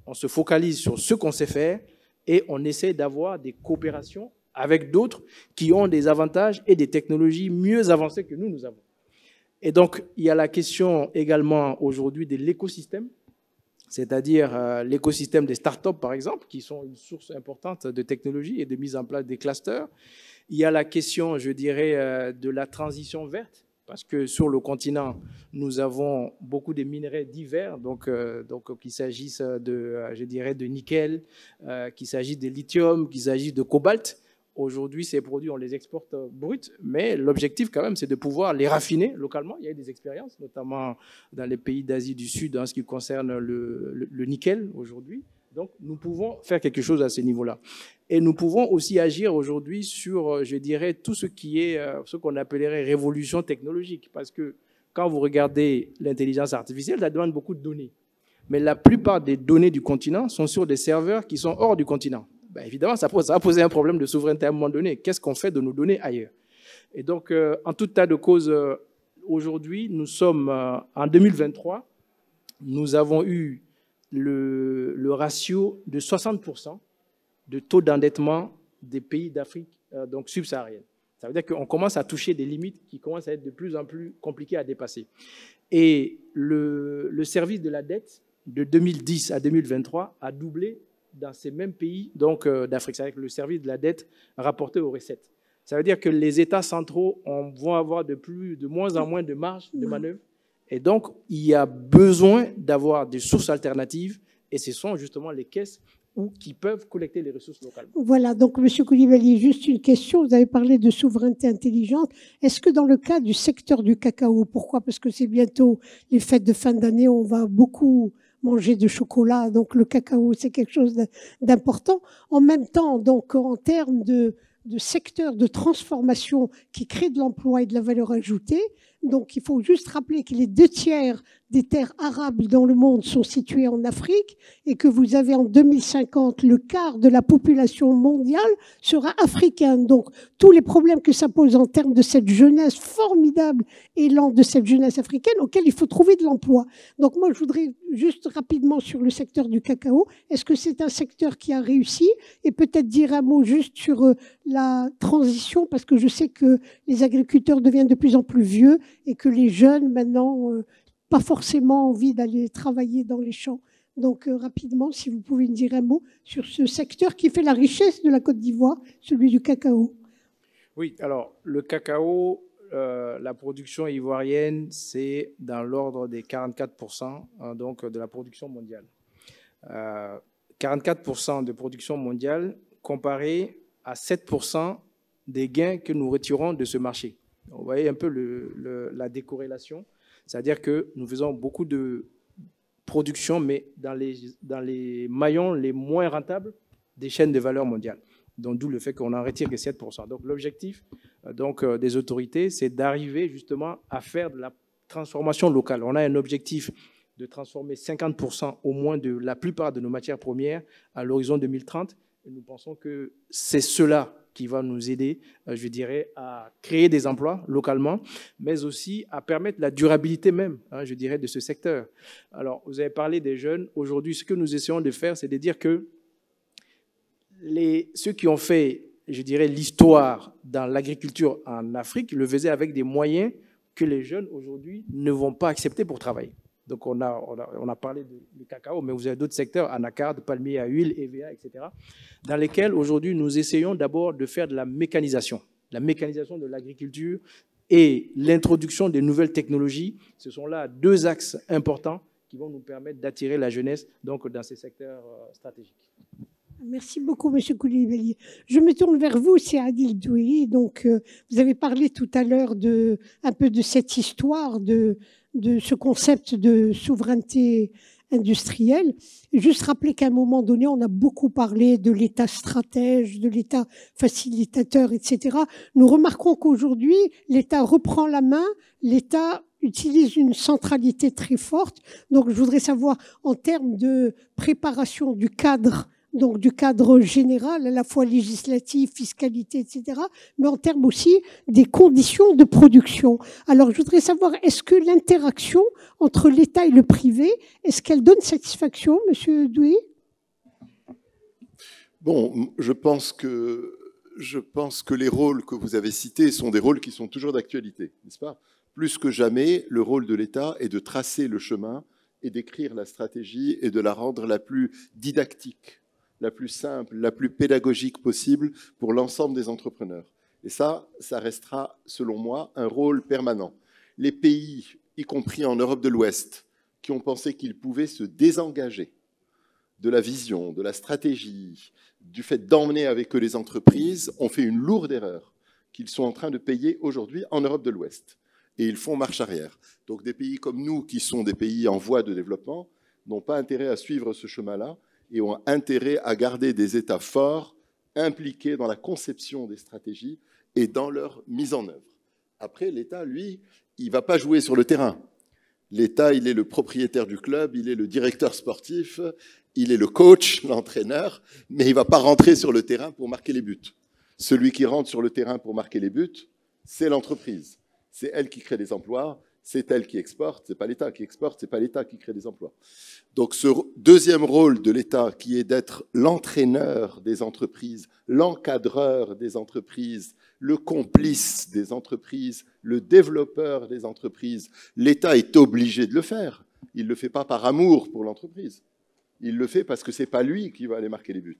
On se focalise sur ce qu'on sait faire et on essaie d'avoir des coopérations avec d'autres qui ont des avantages et des technologies mieux avancées que nous avons. Et donc, il y a la question également aujourd'hui de l'écosystème, c'est-à-dire l'écosystème des startups, par exemple, qui sont une source importante de technologie et de mise en place des clusters. Il y a la question, je dirais, de la transition verte, parce que sur le continent, nous avons beaucoup de minerais divers, donc qu'il s'agisse de nickel, qu'il s'agisse de lithium, qu'il s'agisse de cobalt. Aujourd'hui, ces produits, on les exporte bruts, mais l'objectif, quand même, c'est de pouvoir les raffiner localement. Il y a eu des expériences, notamment dans les pays d'Asie du Sud, en ce qui concerne le nickel aujourd'hui. Donc, nous pouvons faire quelque chose à ce niveau-là. Et nous pouvons aussi agir aujourd'hui sur, je dirais, tout ce qui est ce qu'on appellerait révolution technologique. Parce que quand vous regardez l'intelligence artificielle, ça demande beaucoup de données. Mais la plupart des données du continent sont sur des serveurs qui sont hors du continent. ben évidemment, ça va poser un problème de souveraineté à un moment donné. Qu'est-ce qu'on fait de nos données ailleurs? Et donc, en tout tas de cause, aujourd'hui, nous sommes en 2023, nous avons eu le ratio de 60% de taux d'endettement des pays d'Afrique donc subsaharienne. Ça veut dire qu'on commence à toucher des limites qui commencent à être de plus en plus compliquées à dépasser. Et le service de la dette, de 2010 à 2023, a doublé dans ces mêmes pays d'Afrique. C'est-à-dire que le service de la dette rapporté aux recettes. Ça veut dire que les États centraux vont avoir de moins en moins de marge de manœuvre. Et donc, il y a besoin d'avoir des sources alternatives. Et ce sont justement les caisses qui peuvent collecter les ressources locales. Voilà, donc M. Coulibaly, juste une question. Vous avez parlé de souveraineté intelligente. Est-ce que dans le cas du secteur du cacao, pourquoi? Parce que c'est bientôt les fêtes de fin d'année, on va beaucoup manger de chocolat, donc le cacao, c'est quelque chose d'important. En même temps, donc en termes de secteur de transformation qui crée de l'emploi et de la valeur ajoutée, donc il faut juste rappeler que les 2/3 des terres arables dans le monde sont situées en Afrique et que vous avez en 2050 le quart de la population mondiale sera africaine. Donc tous les problèmes que ça pose en termes de cette jeunesse formidable, élan de cette jeunesse africaine auquel il faut trouver de l'emploi. Donc moi je voudrais juste rapidement sur le secteur du cacao, est-ce que c'est un secteur qui a réussi? Et peut-être dire un mot juste sur la transition, parce que je sais que les agriculteurs deviennent de plus en plus vieux et que les jeunes maintenant pas forcément envie d'aller travailler dans les champs. Donc rapidement, si vous pouvez me dire un mot sur ce secteur qui fait la richesse de la Côte d'Ivoire, celui du cacao. Oui, alors le cacao, la production ivoirienne, c'est dans l'ordre des 44% donc de la production mondiale. 44% de production mondiale comparé à 7% des gains que nous retirons de ce marché. Vous voyez un peu la décorrélation. C'est-à-dire que nous faisons beaucoup de production, mais dans les maillons les moins rentables des chaînes de valeur mondiales. Donc, d'où le fait qu'on en retire que 7%. Donc, l'objectif des autorités, c'est d'arriver justement à faire de la transformation locale. On a un objectif de transformer 50% au moins de la plupart de nos matières premières à l'horizon 2030. Et nous pensons que c'est cela qui va nous aider, je dirais, à créer des emplois localement, mais aussi à permettre la durabilité même, je dirais, de ce secteur. Alors, vous avez parlé des jeunes. Aujourd'hui, ce que nous essayons de faire, c'est de dire que ceux qui ont fait, je dirais, l'histoire dans l'agriculture en Afrique le faisaient avec des moyens que les jeunes, aujourd'hui, ne vont pas accepter pour travailler. Donc, on a parlé du cacao, mais vous avez d'autres secteurs, anacarde, palmier à huile, EVA, etc., dans lesquels, aujourd'hui, nous essayons d'abord de faire de la mécanisation de l'agriculture et l'introduction des nouvelles technologies. Ce sont là deux axes importants qui vont nous permettre d'attirer la jeunesse donc, dans ces secteurs stratégiques. Merci beaucoup, M. Coulibaly. Je me tourne vers vous, c'est Adil Douéhi. Donc, vous avez parlé tout à l'heure un peu de cette histoire de ce concept de souveraineté industrielle. Juste rappeler qu'à un moment donné, on a beaucoup parlé de l'État stratège, de l'État facilitateur, etc. Nous remarquons qu'aujourd'hui, l'État reprend la main, l'État utilise une centralité très forte. Donc, je voudrais savoir, en termes de préparation du cadre, donc du cadre général, à la fois législatif, fiscalité, etc., mais en termes aussi des conditions de production. Alors, je voudrais savoir, est-ce que l'interaction entre l'État et le privé, est-ce qu'elle donne satisfaction, Monsieur Douéhi? Bon, je pense que les rôles que vous avez cités sont des rôles qui sont toujours d'actualité, n'est-ce pas? Plus que jamais, le rôle de l'État est de tracer le chemin et d'écrire la stratégie et de la rendre la plus didactique, la plus simple, la plus pédagogique possible pour l'ensemble des entrepreneurs. Et ça restera, selon moi, un rôle permanent. Les pays, y compris en Europe de l'Ouest, qui ont pensé qu'ils pouvaient se désengager de la vision, de la stratégie, du fait d'emmener avec eux les entreprises, ont fait une lourde erreur qu'ils sont en train de payer aujourd'hui en Europe de l'Ouest. Et ils font marche arrière. Donc des pays comme nous, qui sont des pays en voie de développement, n'ont pas intérêt à suivre ce chemin-là, et ont intérêt à garder des États forts, impliqués dans la conception des stratégies et dans leur mise en œuvre. Après, l'État, lui, il ne va pas jouer sur le terrain. L'État, il est le propriétaire du club, il est le directeur sportif, il est le coach, l'entraîneur, mais il ne va pas rentrer sur le terrain pour marquer les buts. Celui qui rentre sur le terrain pour marquer les buts, c'est l'entreprise. C'est elle qui crée des emplois, c'est elle qui exporte, ce n'est pas l'État qui exporte, ce n'est pas l'État qui crée des emplois. Donc ce deuxième rôle de l'État, qui est d'être l'entraîneur des entreprises, l'encadreur des entreprises, le complice des entreprises, le développeur des entreprises, l'État est obligé de le faire. Il ne le fait pas par amour pour l'entreprise. Il le fait parce que ce n'est pas lui qui va aller marquer les buts.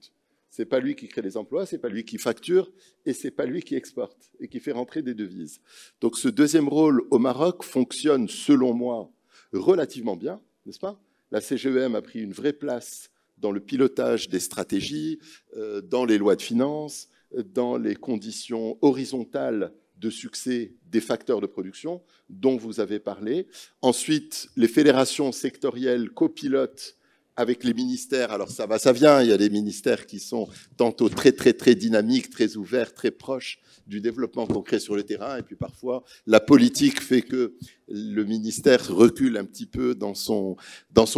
Ce n'est pas lui qui crée les emplois, ce n'est pas lui qui facture et ce n'est pas lui qui exporte et qui fait rentrer des devises. Donc ce deuxième rôle au Maroc fonctionne, selon moi, relativement bien, n'est-ce pas? La CGEM a pris une vraie place dans le pilotage des stratégies, dans les lois de finances, dans les conditions horizontales de succès des facteurs de production dont vous avez parlé. Ensuite, les fédérations sectorielles copilotent avec les ministères. Alors ça va, ça vient, il y a des ministères qui sont tantôt très dynamiques, très ouverts, très proches du développement concret sur le terrain, et puis parfois la politique fait que le ministère recule un petit peu dans son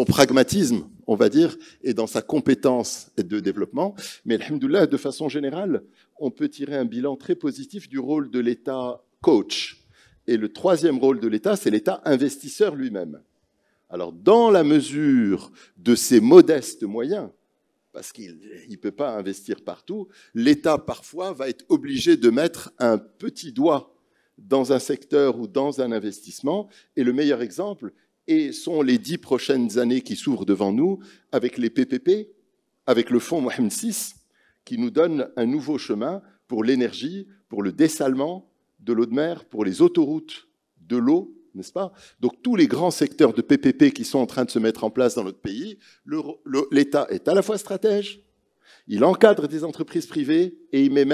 pragmatisme, on va dire, et dans sa compétence de développement. Mais alhamdoulilah, de façon générale, on peut tirer un bilan très positif du rôle de l'État coach. Et le troisième rôle de l'État, c'est l'État investisseur lui-même. Alors, dans la mesure de ses modestes moyens, parce qu'il ne peut pas investir partout, l'État, parfois, va être obligé de mettre un petit doigt dans un secteur ou dans un investissement. Et le meilleur exemple sont les 10 prochaines années qui s'ouvrent devant nous avec les PPP, avec le fonds Mohamed VI, qui nous donne un nouveau chemin pour l'énergie, pour le dessalement de l'eau de mer, pour les autoroutes de l'eau, n'est-ce pas? Donc tous les grands secteurs de PPP qui sont en train de se mettre en place dans notre pays, l'État est à la fois stratège, il encadre des entreprises privées et il met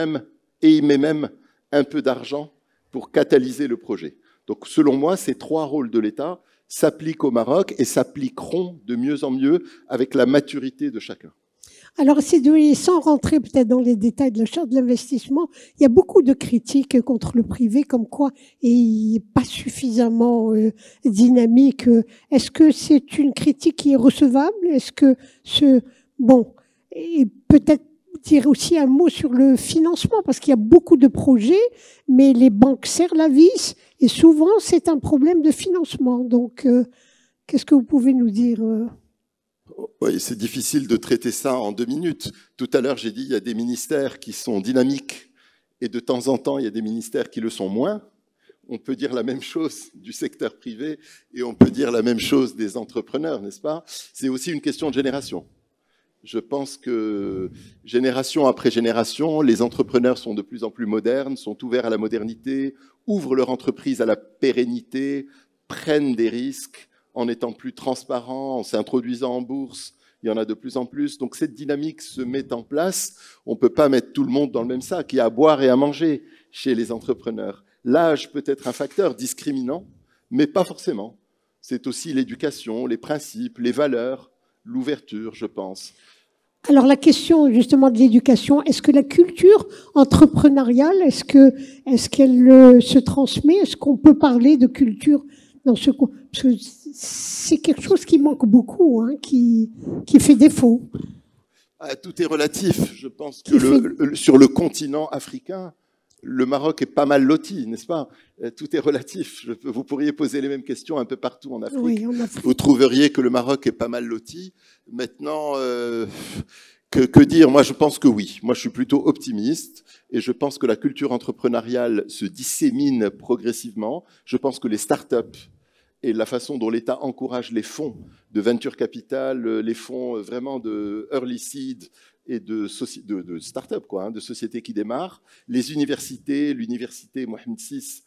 même un peu d'argent pour catalyser le projet. Donc selon moi, ces trois rôles de l'État s'appliquent au Maroc et s'appliqueront de mieux en mieux avec la maturité de chacun. Alors, sans rentrer peut-être dans les détails de la charte de l'investissement, il y a beaucoup de critiques contre le privé, comme quoi il n'est pas suffisamment dynamique. Est-ce que c'est une critique qui est recevable? Est-ce que et peut-être dire aussi un mot sur le financement, parce qu'il y a beaucoup de projets, mais les banques serrent la vis, et souvent c'est un problème de financement. Donc, qu'est-ce que vous pouvez nous dire? Oui, c'est difficile de traiter ça en 2 minutes. Tout à l'heure, j'ai dit qu'il y a des ministères qui sont dynamiques et de temps en temps, il y a des ministères qui le sont moins. On peut dire la même chose du secteur privé et on peut dire la même chose des entrepreneurs, n'est-ce pas? C'est aussi une question de génération. Je pense que génération après génération, les entrepreneurs sont de plus en plus modernes, sont ouverts à la modernité, ouvrent leur entreprise à la pérennité, prennent des risques, en étant plus transparent, en s'introduisant en bourse, il y en a de plus en plus. Donc cette dynamique se met en place. On ne peut pas mettre tout le monde dans le même sac. Il y a à boire et à manger chez les entrepreneurs. L'âge peut être un facteur discriminant, mais pas forcément. C'est aussi l'éducation, les principes, les valeurs, l'ouverture, je pense. Alors la question justement de l'éducation, est-ce que la culture entrepreneuriale, est-ce qu'elle se transmet? Est-ce qu'on peut parler de culture dans ce... Parce que c'est quelque chose qui manque beaucoup, hein, qui fait défaut. Tout est relatif. Je pense que sur le continent africain, le Maroc est pas mal loti, n'est-ce pas? Tout est relatif. Vous pourriez poser les mêmes questions un peu partout en Afrique. Oui, en Afrique. Vous trouveriez que le Maroc est pas mal loti. Maintenant, que dire? Moi, je pense que oui. Moi, je suis plutôt optimiste et je pense que la culture entrepreneuriale se dissémine progressivement. Je pense que les startups et la façon dont l'État encourage les fonds de venture capital, les fonds vraiment de early seed et de start-up, quoi, hein, de sociétés qui démarrent, les universités, l'université Mohamed VI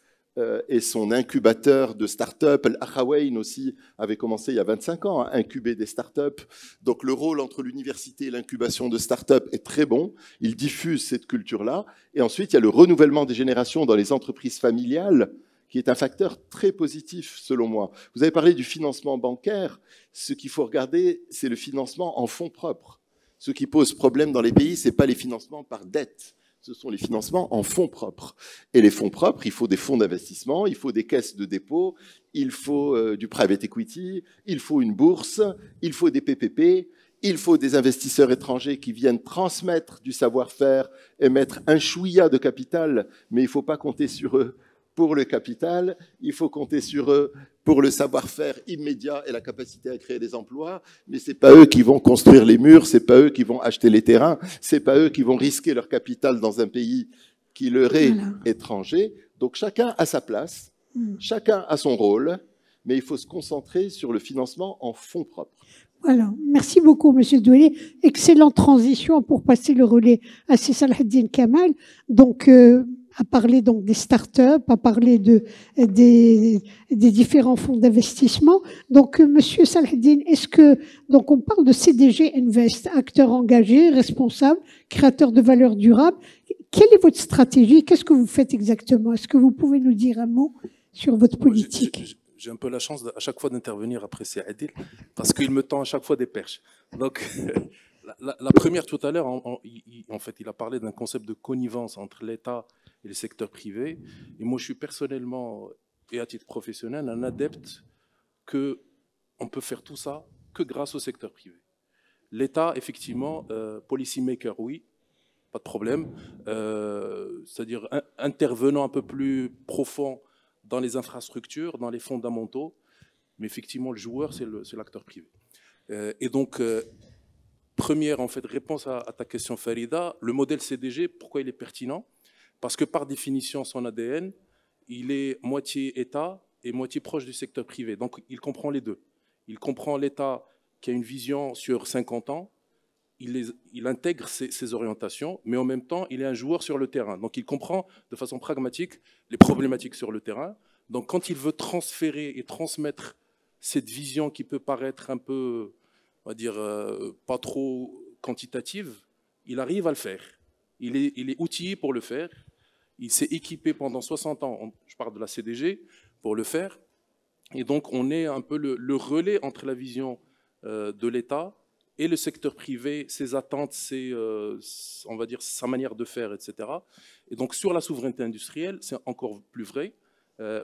et son incubateur de start-up, Al-Akhawayn aussi avait commencé il y a 25 ans à incuber des start-up. Donc le rôle entre l'université et l'incubation de start-up est très bon. Il diffuse cette culture-là. Et ensuite, il y a le renouvellement des générations dans les entreprises familiales, qui est un facteur très positif, selon moi. Vous avez parlé du financement bancaire. Ce qu'il faut regarder, c'est le financement en fonds propres. Ce qui pose problème dans les pays, ce n'est pas les financements par dette, ce sont les financements en fonds propres. Et les fonds propres, il faut des fonds d'investissement, il faut des caisses de dépôt, il faut du private equity, il faut une bourse, il faut des PPP, Il faut des investisseurs étrangers qui viennent transmettre du savoir-faire et mettre un chouïa de capital, mais il ne faut pas compter sur eux pour le capital, il faut compter sur eux pour le savoir-faire immédiat et la capacité à créer des emplois, mais ce n'est pas eux qui vont construire les murs, ce n'est pas eux qui vont acheter les terrains, ce n'est pas eux qui vont risquer leur capital dans un pays qui leur est étranger. Donc chacun a sa place, chacun a son rôle, mais il faut se concentrer sur le financement en fonds propres. Voilà, merci beaucoup, Monsieur Douélé. Excellente transition pour passer le relais à Salah-Eddine Kamal. Donc, à parler donc des startups, à parler des différents fonds d'investissement. Donc, Monsieur Salah-Eddine, est-ce que donc on parle de CDG Invest, acteur engagé, responsable, créateur de valeur durable. Quelle est votre stratégie? Qu'est-ce que vous faites exactement? Est-ce que vous pouvez nous dire un mot sur votre politique? J'ai un peu la chance à chaque fois d'intervenir après Saadil, parce qu'il me tend à chaque fois des perches. Donc, la première tout à l'heure, en fait, il a parlé d'un concept de connivence entre l'État et le secteur privé. Et moi, je suis personnellement, et à titre professionnel, un adepte qu'on peut faire tout ça que grâce au secteur privé. L'État, effectivement, policy maker, oui, pas de problème. C'est-à-dire intervenant un peu plus profond dans les infrastructures, dans les fondamentaux, mais effectivement, le joueur, c'est l'acteur privé. Et donc, première en fait, réponse à ta question, Farida, le modèle CDG, pourquoi il est pertinent? Parce que par définition, son ADN, il est moitié État et moitié proche du secteur privé. Donc, il comprend les deux. Il comprend l'État qui a une vision sur 50 ans, il intègre ses orientations, mais en même temps, il est un joueur sur le terrain. Donc, il comprend de façon pragmatique les problématiques sur le terrain. Donc, quand il veut transférer et transmettre cette vision qui peut paraître un peu, on va dire, pas trop quantitative, il arrive à le faire. Il est outillé pour le faire. Il s'est équipé pendant 60 ans, je parle de la CDG, pour le faire. Et donc, on est un peu le relais entre la vision de l'État et le secteur privé, ses attentes, on va dire, sa manière de faire, etc. Et donc, sur la souveraineté industrielle, c'est encore plus vrai,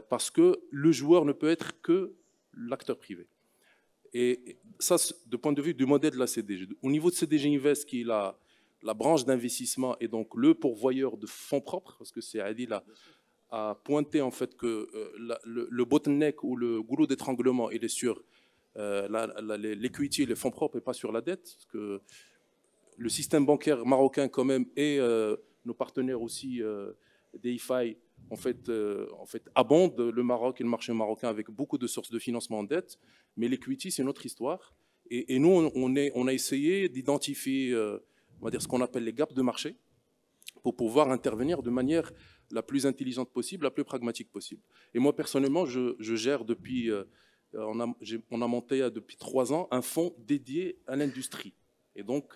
parce que le joueur ne peut être que l'acteur privé. Et ça, de point de vue du modèle de la CDG. Au niveau de CDG Invest, qui est la branche d'investissement et donc le pourvoyeur de fonds propres, parce que c'est Adil a pointé en fait que le bottleneck ou le goulot d'étranglement, il est sur l'equity et les fonds propres et pas sur la dette, parce que le système bancaire marocain quand même et nos partenaires aussi DeFi en fait abondent le Maroc et le marché marocain avec beaucoup de sources de financement en dette, mais l'equity c'est notre histoire et nous on a essayé d'identifier on va dire ce qu'on appelle les gaps de marché pour pouvoir intervenir de manière la plus intelligente possible, la plus pragmatique possible. Et moi personnellement je gère depuis on a monté depuis 3 ans un fonds dédié à l'industrie. Et donc,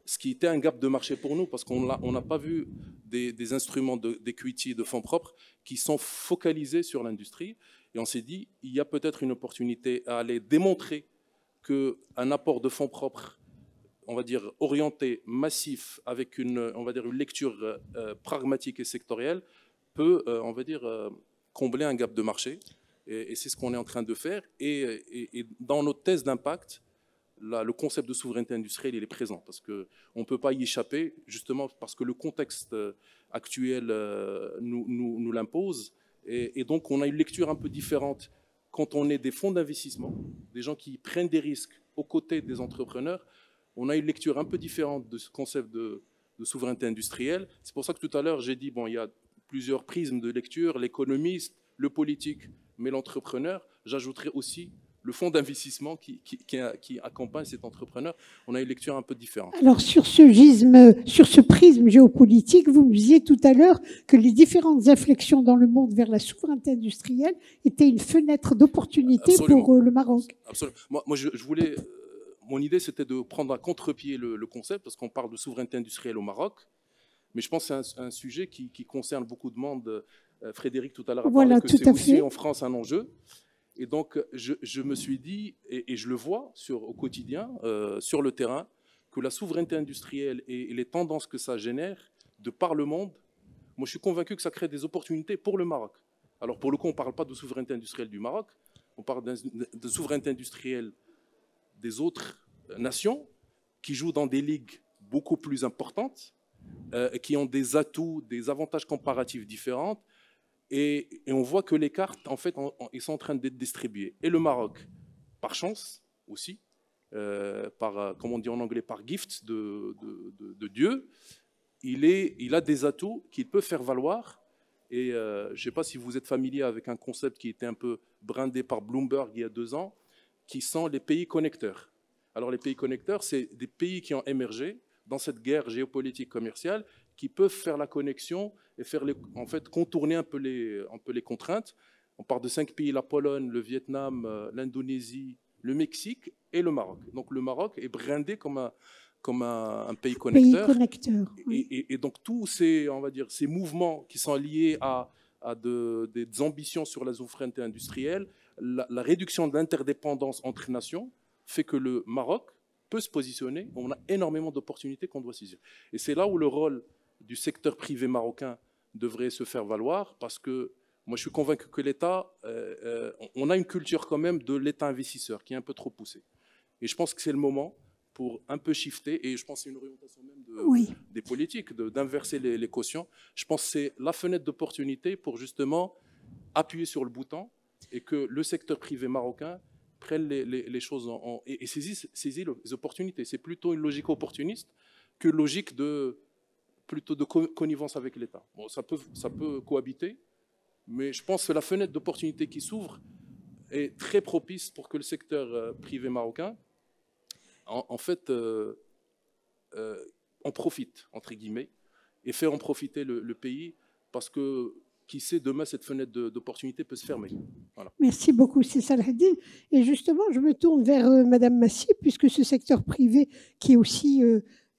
ce qui était un gap de marché pour nous, parce qu'on n'a pas vu des instruments d'equity, de fonds propres, qui sont focalisés sur l'industrie. Et on s'est dit, il y a peut-être une opportunité à aller démontrer qu'un apport de fonds propres, on va dire orienté, massif, avec on va dire une lecture pragmatique et sectorielle, peut, on va dire, combler un gap de marché. Et c'est ce qu'on est en train de faire. Et dans notre thèse d'impact, le concept de souveraineté industrielle, il est présent. Parce qu'on ne peut pas y échapper, justement parce que le contexte actuel nous l'impose. Et donc, on a une lecture un peu différente quand on est des fonds d'investissement, des gens qui prennent des risques aux côtés des entrepreneurs. On a une lecture un peu différente de ce concept de souveraineté industrielle. C'est pour ça que tout à l'heure, j'ai dit, bon, il y a plusieurs prismes de lecture, l'économiste, le politique, mais l'entrepreneur. J'ajouterai aussi le fonds d'investissement qui accompagne cet entrepreneur. On a une lecture un peu différente. Alors, sur ce prisme géopolitique, vous me disiez tout à l'heure que les différentes inflexions dans le monde vers la souveraineté industrielle étaient une fenêtre d'opportunité pour le Maroc. Absolument. Moi je voulais... Mon idée, c'était de prendre à contre-pied le concept, parce qu'on parle de souveraineté industrielle au Maroc, mais je pense que c'est un sujet qui concerne beaucoup de monde. Frédéric, tout à l'heure, a parlé que c'est aussi en France un enjeu. Et donc, je me suis dit, et je le vois au quotidien, sur le terrain, que la souveraineté industrielle et les tendances que ça génère de par le monde, moi, je suis convaincu que ça crée des opportunités pour le Maroc. Alors, pour le coup, on ne parle pas de souveraineté industrielle du Maroc, on parle de souveraineté industrielle des autres nations, qui jouent dans des ligues beaucoup plus importantes, qui ont des atouts, des avantages comparatifs différents. Et on voit que les cartes, en fait, ils sont en train d'être distribuées. Et le Maroc, par chance aussi, comme on dit en anglais, par gift de Dieu, il a des atouts qu'il peut faire valoir. Et je ne sais pas si vous êtes familier avec un concept qui était un peu brandé par Bloomberg il y a 2 ans, qui sont les pays connecteurs. Alors les pays connecteurs, c'est des pays qui ont émergé dans cette guerre géopolitique commerciale, qui peuvent faire la connexion et faire en fait, contourner un peu les contraintes. On parle de 5 pays, la Pologne, le Vietnam, l'Indonésie, le Mexique et le Maroc. Donc le Maroc est brandé comme un pays connecteur. Oui. Et donc tous ces, on va dire, ces mouvements qui sont liés à des ambitions sur la souveraineté industrielle, la réduction de l'interdépendance entre nations fait que le Maroc peut se positionner. On a énormément d'opportunités qu'on doit saisir. Et c'est là où le rôle du secteur privé marocain devrait se faire valoir, parce que moi je suis convaincu que l'État, on a une culture quand même de l'État investisseur qui est un peu trop poussée. Et je pense que c'est le moment pour un peu shifter, et je pense que c'est une orientation même des politiques, d'inverser les cautions. Je pense que c'est la fenêtre d'opportunité pour justement appuyer sur le bouton et que le secteur privé marocain prenne les choses et saisit les opportunités. C'est plutôt une logique opportuniste que logique plutôt de connivence avec l'État. Bon, ça peut cohabiter, mais je pense que la fenêtre d'opportunité qui s'ouvre est très propice pour que le secteur privé marocain en fait, en profite, entre guillemets, et faire en profiter le pays, parce que, qui sait, demain, cette fenêtre d'opportunité peut se fermer. Voilà. Merci beaucoup, c'est Saladin. Et justement, je me tourne vers Madame Massy, puisque ce secteur privé qui est aussi,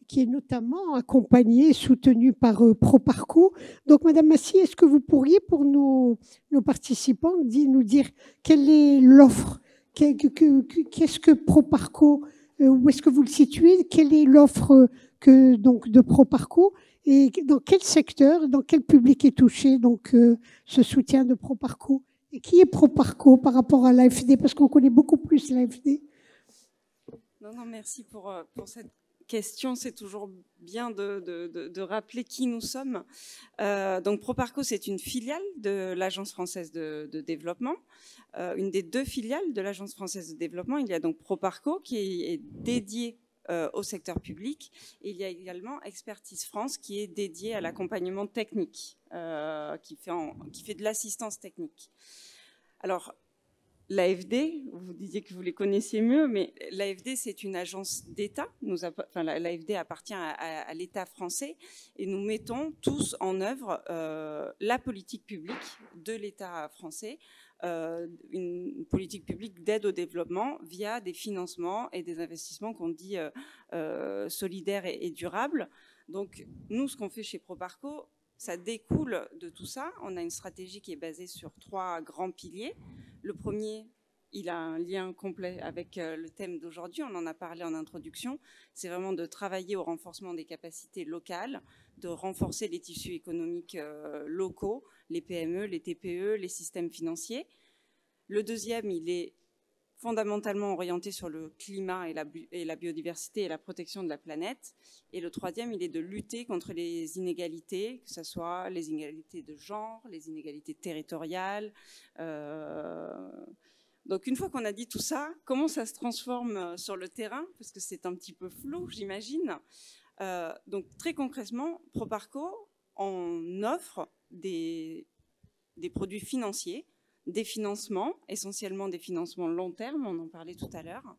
qui est notamment accompagné, soutenu par Proparco. Donc, Madame Massy, est-ce que vous pourriez, pour nos participants, nous dire quelle est l'offre, qu'est-ce que Proparco, où est-ce que vous le situez, quelle est l'offre de Proparco, et dans quel secteur, dans quel public est touché donc, ce soutien de Proparco, et qui est Proparco par rapport à l'AFD, parce qu'on connaît beaucoup plus l'AFD. Non, merci pour cette question. C'est toujours bien de rappeler qui nous sommes. Donc Proparco, c'est une filiale de l'Agence française de développement, une des 2 filiales de l'Agence française de développement. Il y a donc Proparco qui est dédié au secteur public. Et il y a également Expertise France qui est dédié à l'accompagnement technique, qui fait de l'assistance technique. Alors, l'AFD, vous disiez que vous les connaissiez mieux, mais l'AFD, c'est une agence d'État. L'AFD appartient à l'État français et nous mettons tous en œuvre la politique publique de l'État français, une politique publique d'aide au développement via des financements et des investissements qu'on dit solidaires et durables. Donc, nous, ce qu'on fait chez Proparco, ça découle de tout ça. On a une stratégie qui est basée sur 3 grands piliers. Le premier, il a un lien complet avec le thème d'aujourd'hui. On en a parlé en introduction. C'est vraiment de travailler au renforcement des capacités locales, de renforcer les tissus économiques locaux, les PME, les TPE, les systèmes financiers. Le deuxième, il est fondamentalement orienté sur le climat et la biodiversité et la protection de la planète. Et le troisième, il est de lutter contre les inégalités, que ce soit les inégalités de genre, les inégalités territoriales. Donc une fois qu'on a dit tout ça, comment ça se transforme sur le terrain? Parce que c'est un petit peu flou, j'imagine. Donc très concrètement, Proparco, on offre des produits financiers, des financements, essentiellement des financements long terme, on en parlait tout à l'heure,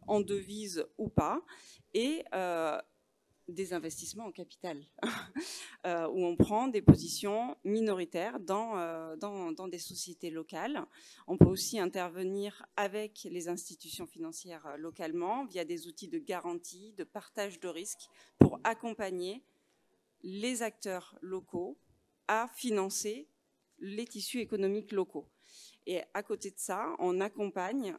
en devise ou pas, et des investissements en capital, où on prend des positions minoritaires dans des sociétés locales. On peut aussi intervenir avec les institutions financières localement via des outils de garantie, de partage de risques pour accompagner les acteurs locaux à financer les tissus économiques locaux. Et à côté de ça, on accompagne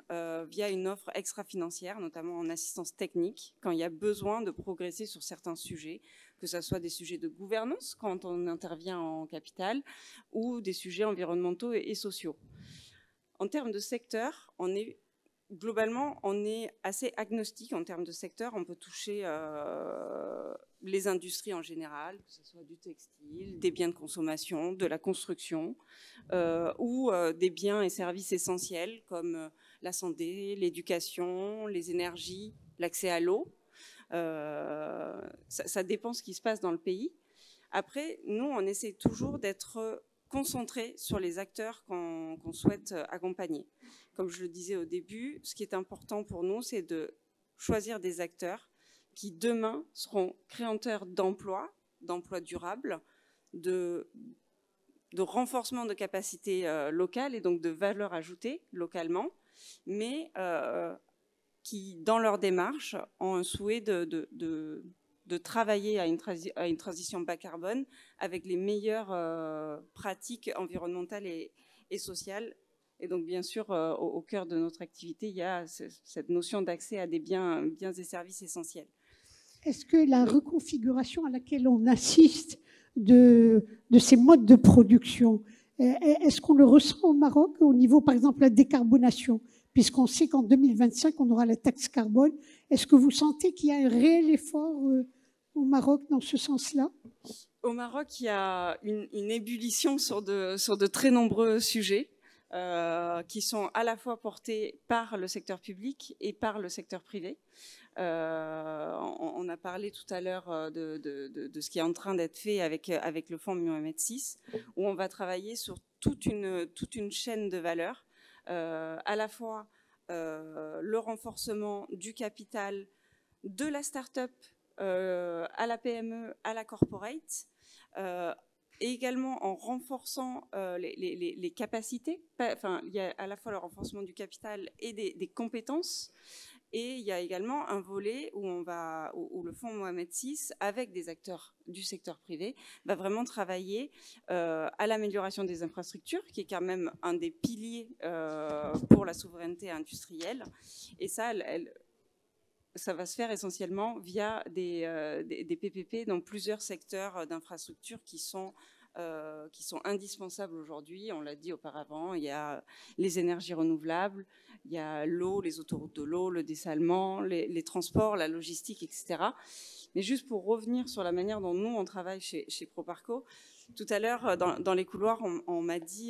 via une offre extra-financière, notamment en assistance technique, quand il y a besoin de progresser sur certains sujets, que ce soit des sujets de gouvernance quand on intervient en capital, ou des sujets environnementaux et sociaux. En termes de secteur, on est globalement, on est assez agnostique en termes de secteur. On peut toucher les industries en général, que ce soit du textile, des biens de consommation, de la construction, ou des biens et services essentiels comme la santé, l'éducation, les énergies, l'accès à l'eau. Ça dépend ce qui se passe dans le pays. Après, nous, on essaie toujours d'être concentrés sur les acteurs qu'on souhaite accompagner. Comme je le disais au début, ce qui est important pour nous, c'est de choisir des acteurs qui, demain, seront créateurs d'emplois durables, de renforcement de capacités locales et donc de valeur ajoutée localement, mais qui, dans leur démarche, ont un souhait de travailler à une transition bas carbone avec les meilleures pratiques environnementales et sociales. Et donc, bien sûr, au cœur de notre activité, il y a cette notion d'accès à des biens et services essentiels. Est-ce que la reconfiguration à laquelle on assiste de ces modes de production, est-ce qu'on le ressent au Maroc au niveau, par exemple, de la décarbonation, puisqu'on sait qu'en 2025, on aura la taxe carbone. Est-ce que vous sentez qu'il y a un réel effort au Maroc dans ce sens-là? Au Maroc, il y a une ébullition sur de très nombreux sujets qui sont à la fois portés par le secteur public et par le secteur privé. On a parlé tout à l'heure de ce qui est en train d'être fait avec le fonds Mohamed VI, où on va travailler sur toute une chaîne de valeur, à la fois le renforcement du capital de la start-up à la PME, à la corporate, et également en renforçant les capacités. Enfin, il y a à la fois le renforcement du capital et des compétences. Et il y a également un volet où le fonds Mohamed VI, avec des acteurs du secteur privé, va vraiment travailler à l'amélioration des infrastructures, qui est quand même un des piliers pour la souveraineté industrielle. Et ça va se faire essentiellement via des PPP dans plusieurs secteurs d'infrastructures qui sont indispensables aujourd'hui. On l'a dit auparavant, il y a les énergies renouvelables, il y a l'eau, les autoroutes de l'eau, le dessalement, les transports, la logistique, etc. Mais juste pour revenir sur la manière dont nous, on travaille chez Proparco, tout à l'heure, dans les couloirs, on m'a dit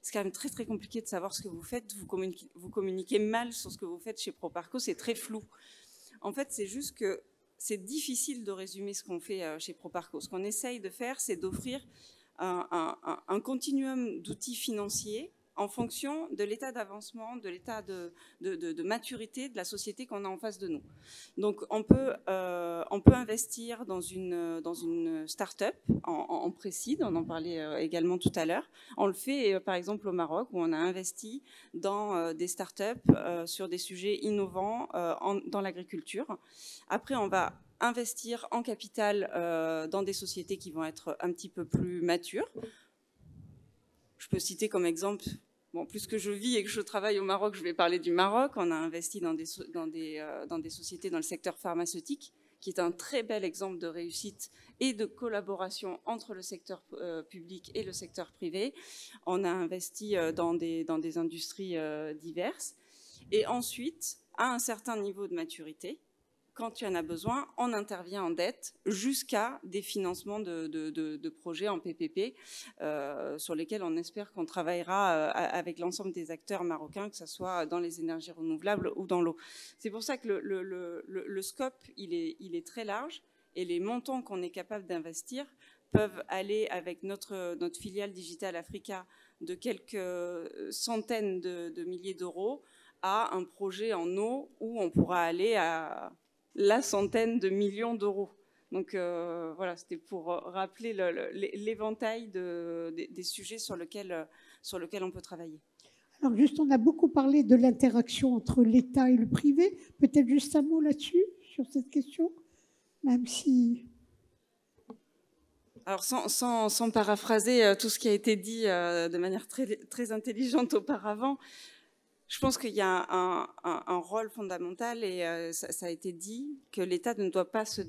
c'est quand même très, très compliqué de savoir ce que vous faites. Vous communiquez mal sur ce que vous faites chez Proparco, c'est très flou. En fait, c'est juste que c'est difficile de résumer ce qu'on fait chez Proparco. Ce qu'on essaye de faire, c'est d'offrir un continuum d'outils financiers en fonction de l'état d'avancement, de l'état de maturité de la société qu'on a en face de nous. Donc, on peut investir dans une start-up en pré-seed, on en parlait également tout à l'heure. On le fait, par exemple, au Maroc, où on a investi dans des start-up sur des sujets innovants dans l'agriculture. Après, on va investir en capital dans des sociétés qui vont être un petit peu plus matures. Je peux citer comme exemple, puisque je vis et que je travaille au Maroc, je vais parler du Maroc. On a investi dans des sociétés dans le secteur pharmaceutique, qui est un très bel exemple de réussite et de collaboration entre le secteur public et le secteur privé. On a investi dans des industries diverses. Et ensuite, à un certain niveau de maturité, quand il y en a besoin, on intervient en dette jusqu'à des financements de projets en PPP sur lesquels on espère qu'on travaillera avec l'ensemble des acteurs marocains, que ce soit dans les énergies renouvelables ou dans l'eau. C'est pour ça que le scope, il est très large et les montants qu'on est capable d'investir peuvent aller avec notre filiale Digital Africa de quelques centaines de milliers d'euros à un projet en eau où on pourra aller à la centaine de millions d'euros. Donc voilà, c'était pour rappeler l'éventail des sujets sur lequel on peut travailler. Alors juste, on a beaucoup parlé de l'interaction entre l'État et le privé. Peut-être juste un mot là-dessus, sur cette question, même si... Alors sans paraphraser tout ce qui a été dit de manière très, très intelligente auparavant, je pense qu'il y a un rôle fondamental et ça a été dit que l'État ne doit pas se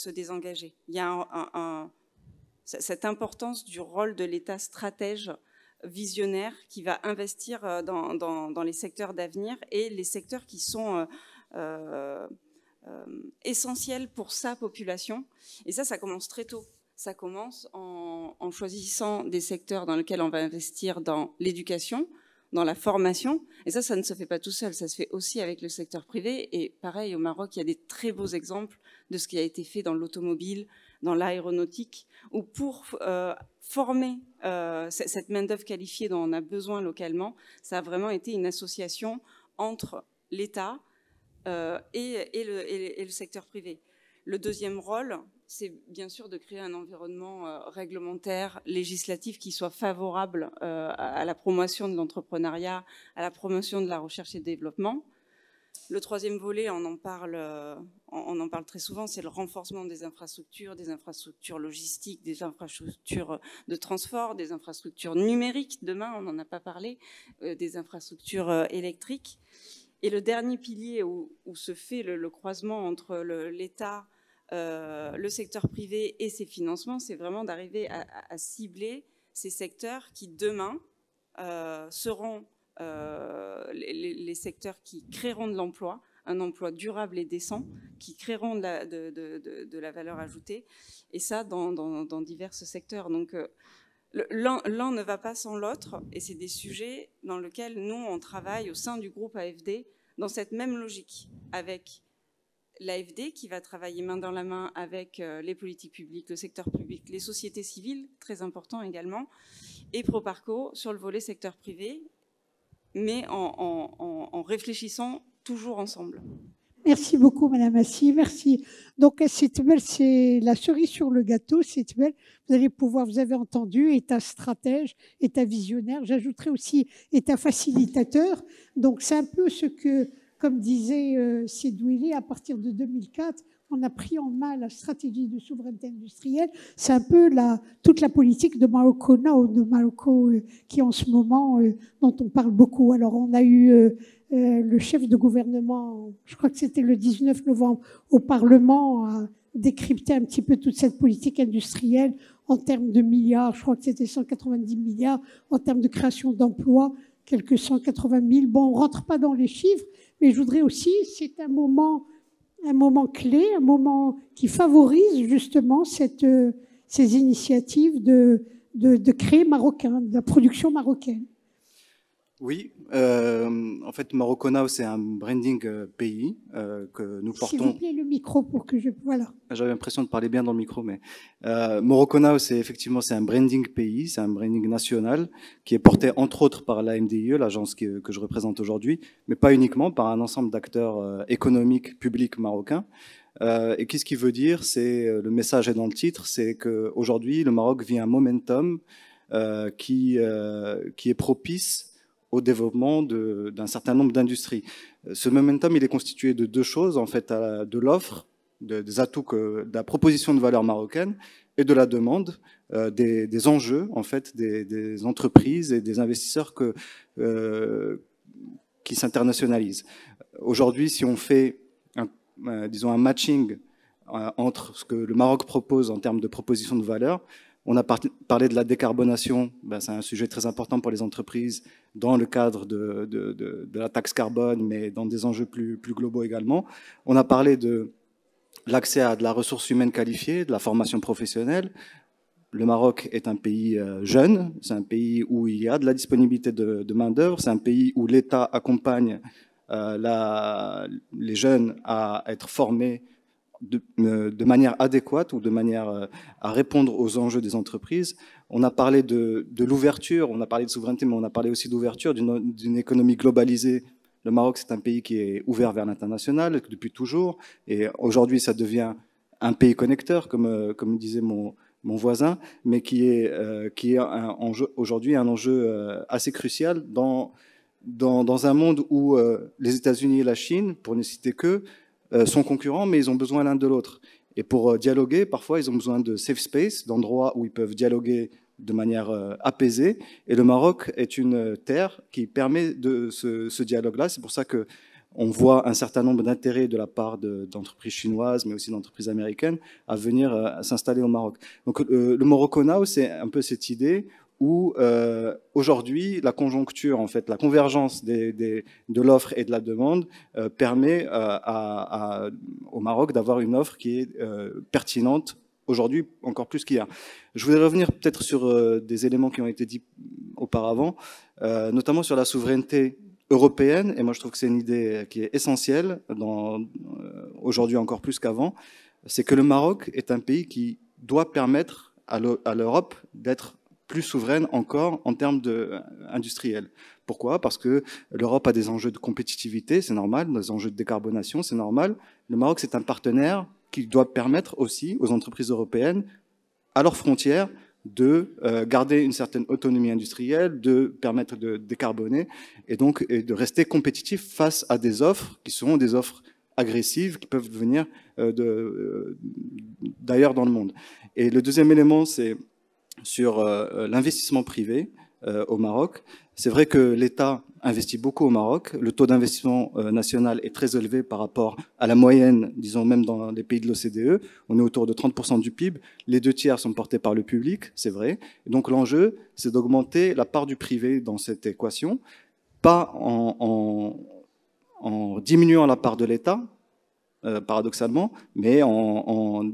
désengager. Il y a cette importance du rôle de l'État stratège visionnaire qui va investir dans les secteurs d'avenir et les secteurs qui sont essentiels pour sa population. Et ça commence très tôt. Ça commence en choisissant des secteurs dans lesquels on va investir dans l'éducation, dans la formation. Et ça ne se fait pas tout seul, ça se fait aussi avec le secteur privé. Et pareil, au Maroc, il y a des très beaux exemples de ce qui a été fait dans l'automobile, dans l'aéronautique, où pour former cette main-d'œuvre qualifiée dont on a besoin localement, ça a vraiment été une association entre l'État et le secteur privé. Le deuxième rôle, c'est bien sûr de créer un environnement réglementaire, législatif qui soit favorable à la promotion de l'entrepreneuriat, à la promotion de la recherche et développement. Le troisième volet, on en parle très souvent, c'est le renforcement des infrastructures logistiques, des infrastructures de transport, des infrastructures numériques, demain on n'en a pas parlé, des infrastructures électriques. Et le dernier pilier où se fait le croisement entre l'État, le secteur privé et ses financements, c'est vraiment d'arriver à cibler ces secteurs qui demain seront les secteurs qui créeront de l'emploi, un emploi durable et décent, qui créeront de la valeur ajoutée, et ça dans divers secteurs. Donc l'un ne va pas sans l'autre, et c'est des sujets dans lesquels nous, on travaille au sein du groupe AFD, dans cette même logique, avec l'AFD qui va travailler main dans la main avec les politiques publiques, le secteur public, les sociétés civiles, très important également, et Proparco sur le volet secteur privé, mais en réfléchissant toujours ensemble. Merci beaucoup, Madame Assy. Merci. Donc, Setebel, c'est la cerise sur le gâteau. Setebel, vous allez pouvoir, vous avez entendu, État stratège, État visionnaire. J'ajouterai aussi État facilitateur. Donc, c'est un peu ce que, comme disait Sedouili, à partir de 2004, on a pris en main la stratégie de souveraineté industrielle. C'est un peu toute la politique de Morocco Now, de Morocco qui en ce moment, dont on parle beaucoup. Alors, on a eu le chef de gouvernement, je crois que c'était le 19 novembre, au Parlement, a décrypté un petit peu toute cette politique industrielle en termes de milliards. Je crois que c'était 190 milliards, en termes de création d'emplois, quelques 180 000. Bon, on ne rentre pas dans les chiffres, mais je voudrais aussi, c'est un moment clé, un moment qui favorise justement ces initiatives de créer marocain, de la production marocaine. Oui, en fait, Morocco Now, c'est un branding pays que nous portons. S'il vous plaît, le micro pour que je... Voilà. J'avais l'impression de parler bien dans le micro, mais Morocco Now, c'est un branding pays, c'est un branding national qui est porté entre autres par l'AMDIE, l'agence que je représente aujourd'hui, mais pas uniquement, par un ensemble d'acteurs économiques, publics marocains. Et qu'est-ce qu'il veut dire? C'est le message est dans le titre, c'est qu'aujourd'hui, le Maroc vit un momentum qui est propice au développement d'un certain nombre d'industries. Ce momentum, il est constitué de deux choses, en fait, de l'offre, des atouts, de la proposition de valeur marocaine et de la demande, des enjeux, en fait, des entreprises et des investisseurs qui s'internationalisent. Aujourd'hui, si on fait, disons, un matching entre ce que le Maroc propose en termes de proposition de valeur, on a parlé de la décarbonation, c'est un sujet très important pour les entreprises dans le cadre de la taxe carbone, mais dans des enjeux plus globaux également. On a parlé de l'accès à de la ressource humaine qualifiée, de la formation professionnelle. Le Maroc est un pays jeune, c'est un pays où il y a de la disponibilité de main-d'œuvre, c'est un pays où l'État accompagne les jeunes à être formés de manière adéquate ou de manière à répondre aux enjeux des entreprises. On a parlé de l'ouverture, on a parlé de souveraineté, mais on a parlé aussi d'ouverture, d'une économie globalisée. Le Maroc, c'est un pays qui est ouvert vers l'international depuis toujours, et aujourd'hui, ça devient un pays connecteur, comme disait mon voisin, mais qui est aujourd'hui un enjeu assez crucial dans un monde où les États-Unis et la Chine, pour ne citer que, sont concurrents, mais ils ont besoin l'un de l'autre. Et pour dialoguer, parfois, ils ont besoin de safe space, d'endroits où ils peuvent dialoguer de manière apaisée. Et le Maroc est une terre qui permet de ce dialogue-là. C'est pour ça qu'on voit un certain nombre d'intérêts de la part d'entreprises chinoises, mais aussi d'entreprises américaines, à venir s'installer au Maroc. Donc le Morocco Now, c'est un peu cette idée où aujourd'hui la conjoncture, en fait, la convergence de l'offre et de la demande permet au Maroc d'avoir une offre qui est pertinente aujourd'hui encore plus qu'hier. Je voudrais revenir peut-être sur des éléments qui ont été dits auparavant, notamment sur la souveraineté européenne, et moi je trouve que c'est une idée qui est essentielle aujourd'hui encore plus qu'avant, c'est que le Maroc est un pays qui doit permettre à l'Europe d'être plus souveraine encore en termes industriels. Pourquoi? Parce que l'Europe a des enjeux de compétitivité, c'est normal, des enjeux de décarbonation, c'est normal. Le Maroc, c'est un partenaire qui doit permettre aussi aux entreprises européennes, à leurs frontières, de garder une certaine autonomie industrielle, de permettre de décarboner et donc de rester compétitif face à des offres qui seront des offres agressives qui peuvent venir d'ailleurs dans le monde. Et le deuxième élément, c'est sur l'investissement privé au Maroc. C'est vrai que l'État investit beaucoup au Maroc. Le taux d'investissement national est très élevé par rapport à la moyenne, disons même dans les pays de l'OCDE. On est autour de 30% du PIB. Les 2 tiers sont portés par le public, c'est vrai. Et donc l'enjeu, c'est d'augmenter la part du privé dans cette équation, pas en diminuant la part de l'État, paradoxalement, mais en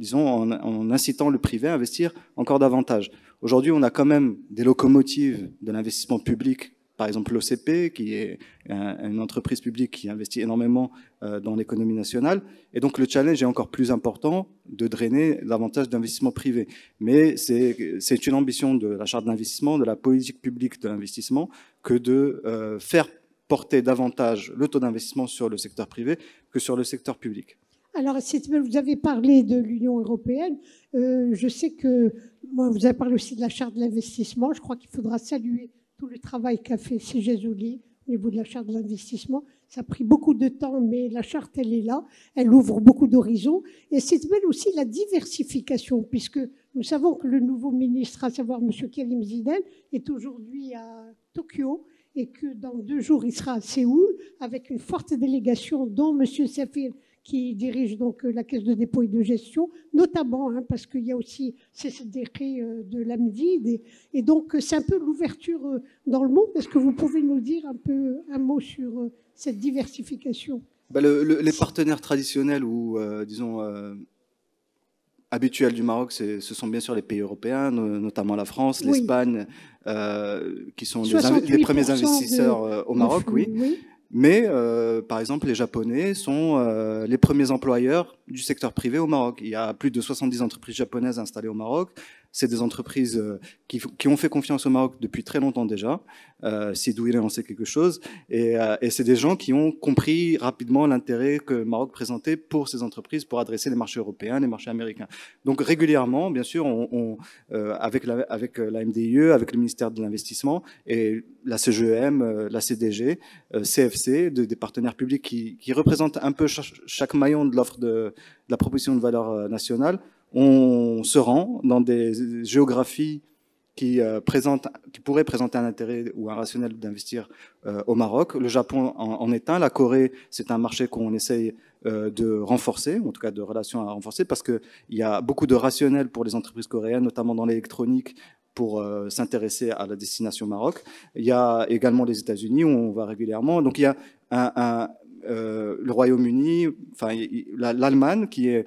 incitant le privé à investir encore davantage. Aujourd'hui, on a quand même des locomotives de l'investissement public, par exemple l'OCP, qui est une entreprise publique qui investit énormément dans l'économie nationale. Et donc le challenge est encore plus important de drainer davantage d'investissement privé. Mais c'est une ambition de la charte d'investissement, de la politique publique de l'investissement, que de faire porter davantage le taux d'investissement sur le secteur privé que sur le secteur public. Alors, vous avez parlé de l'Union européenne. Je sais que vous avez parlé aussi de la charte de l'investissement. Je crois qu'il faudra saluer tout le travail qu'a fait CGZOLI au niveau de la charte de l'investissement. Ça a pris beaucoup de temps, mais la charte, elle est là. Elle ouvre beaucoup d'horizons. Et c'est belle aussi la diversification, puisque nous savons que le nouveau ministre, à savoir M. Karim Zidane, est aujourd'hui à Tokyo et que dans 2 jours, il sera à Séoul avec une forte délégation, dont M. Safir, qui dirige donc la Caisse de dépôt et de gestion, notamment parce qu'il y a aussi CCDR de l'AMDID. Et donc, c'est un peu l'ouverture dans le monde. Est-ce que vous pouvez nous dire un mot sur cette diversification? Les partenaires traditionnels ou, disons, habituels du Maroc, ce sont bien sûr les pays européens, notamment la France, l'Espagne, qui sont les premiers investisseurs au Maroc, oui. Mais, par exemple, les Japonais sont les premiers employeurs du secteur privé au Maroc. Il y a plus de 70 entreprises japonaises installées au Maroc. C'est des entreprises qui ont fait confiance au Maroc depuis très longtemps déjà. Sidouire en sait quelque chose. Et c'est des gens qui ont compris rapidement l'intérêt que le Maroc présentait pour ces entreprises pour adresser les marchés européens, les marchés américains. Donc régulièrement, bien sûr, avec la MDIE, avec le ministère de l'Investissement et la CGEM, la CDG, CFC, des partenaires publics qui représentent un peu chaque maillon de l'offre de la proposition de valeur nationale, on se rend dans des géographies qui pourraient présenter un intérêt ou un rationnel d'investir au Maroc. Le Japon en est un. La Corée, c'est un marché qu'on essaye de renforcer, en tout cas de relations à renforcer, parce qu'il y a beaucoup de rationnels pour les entreprises coréennes, notamment dans l'électronique, pour s'intéresser à la destination Maroc. Il y a également les États-Unis où on va régulièrement. Donc il y a le Royaume-Uni, enfin l'Allemagne qui est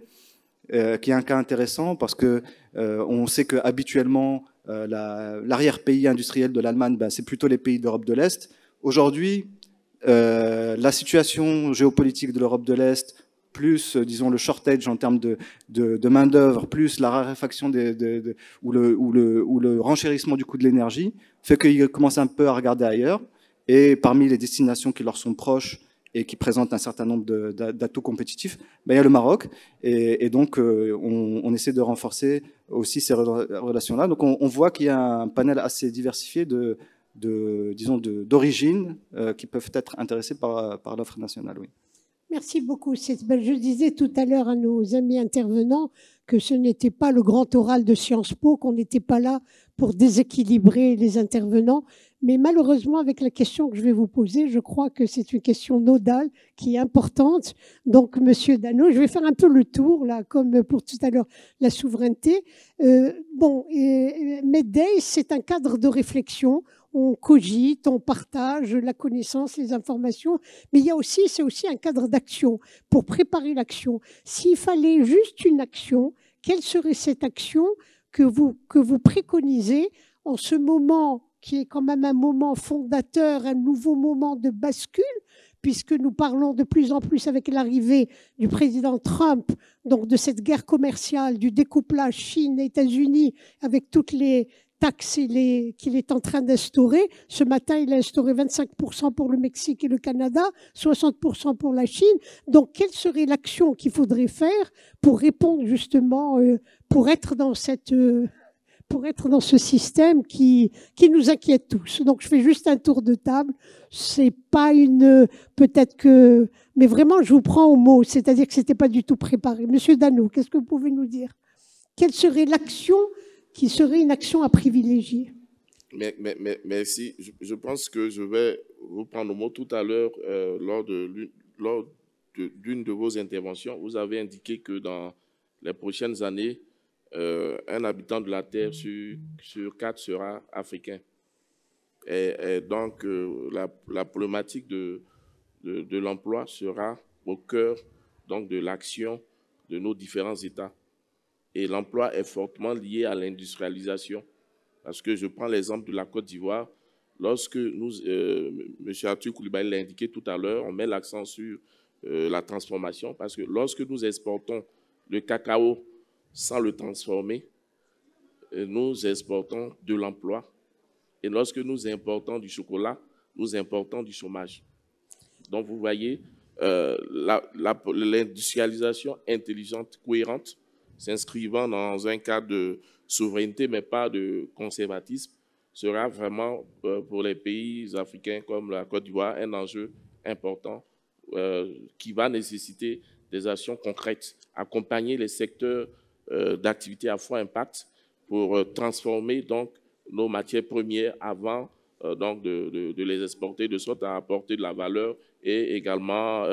un cas intéressant parce que on sait que habituellement l'arrière-pays industriel de l'Allemagne, c'est plutôt les pays d'Europe de l'Est. Aujourd'hui, la situation géopolitique de l'Europe de l'Est, plus, disons, le shortage en termes de main-d'œuvre, plus la raréfaction ou le renchérissement du coût de l'énergie, fait qu'ils commencent un peu à regarder ailleurs. Et parmi les destinations qui leur sont proches et qui présentent un certain nombre d'atouts compétitifs, il y a le Maroc. Et donc, on essaie de renforcer aussi ces relations-là. Donc, on voit qu'il y a un panel assez diversifié d'origines qui peuvent être intéressées par l'offre nationale, oui. Merci beaucoup. Je disais tout à l'heure à nos amis intervenants que ce n'était pas le grand oral de Sciences Po, qu'on n'était pas là pour déséquilibrer les intervenants, Mais malheureusement, avec la question que je vais vous poser, je crois que c'est une question nodale qui est importante. Donc, Monsieur Dano, je vais faire un peu le tour, là, comme pour tout à l'heure, la souveraineté. Medday, c'est un cadre de réflexion. On cogite, on partage la connaissance, les informations, mais c'est aussi un cadre d'action pour préparer l'action. S'il fallait juste une action, quelle serait cette action que vous préconisez en ce moment qui est quand même un moment fondateur, un nouveau moment de bascule, puisque nous parlons de plus en plus avec l'arrivée du président Trump, donc de cette guerre commerciale, du découplage Chine-États-Unis, avec toutes les taxes qu'il est en train d'instaurer. Ce matin, il a instauré 25% pour le Mexique et le Canada, 60% pour la Chine. Donc, quelle serait l'action qu'il faudrait faire pour répondre justement, pour être dans ce système qui nous inquiète tous. Donc, je fais juste un tour de table. C'est pas peut-être que, mais vraiment, je vous prends au mot. C'est-à-dire que c'était pas du tout préparé. Monsieur Dano, qu'est-ce que vous pouvez nous dire? Quelle serait l'action qui serait une action à privilégier? Merci. Je pense que je vais vous prendre au mot tout à l'heure lors d'une de vos interventions. Vous avez indiqué que dans les prochaines années, un habitant de la Terre sur 4 sera africain. Et donc, la problématique de l'emploi sera au cœur donc, de l'action de nos différents États. Et l'emploi est fortement lié à l'industrialisation. Parce que je prends l'exemple de la Côte d'Ivoire. Lorsque M. Arthur Coulibaly l'a indiqué tout à l'heure, on met l'accent sur la transformation. Parce que lorsque nous exportons le cacao sans le transformer, nous exportons de l'emploi. Et lorsque nous importons du chocolat, nous importons du chômage. Donc, vous voyez, l'industrialisation intelligente, cohérente, s'inscrivant dans un cadre de souveraineté, mais pas de conservatisme, sera vraiment, pour les pays africains comme la Côte d'Ivoire, un enjeu important qui va nécessiter des actions concrètes, accompagner les secteurs d'activité à fort impact pour transformer donc, nos matières premières avant donc de les exporter, de sorte à apporter de la valeur et également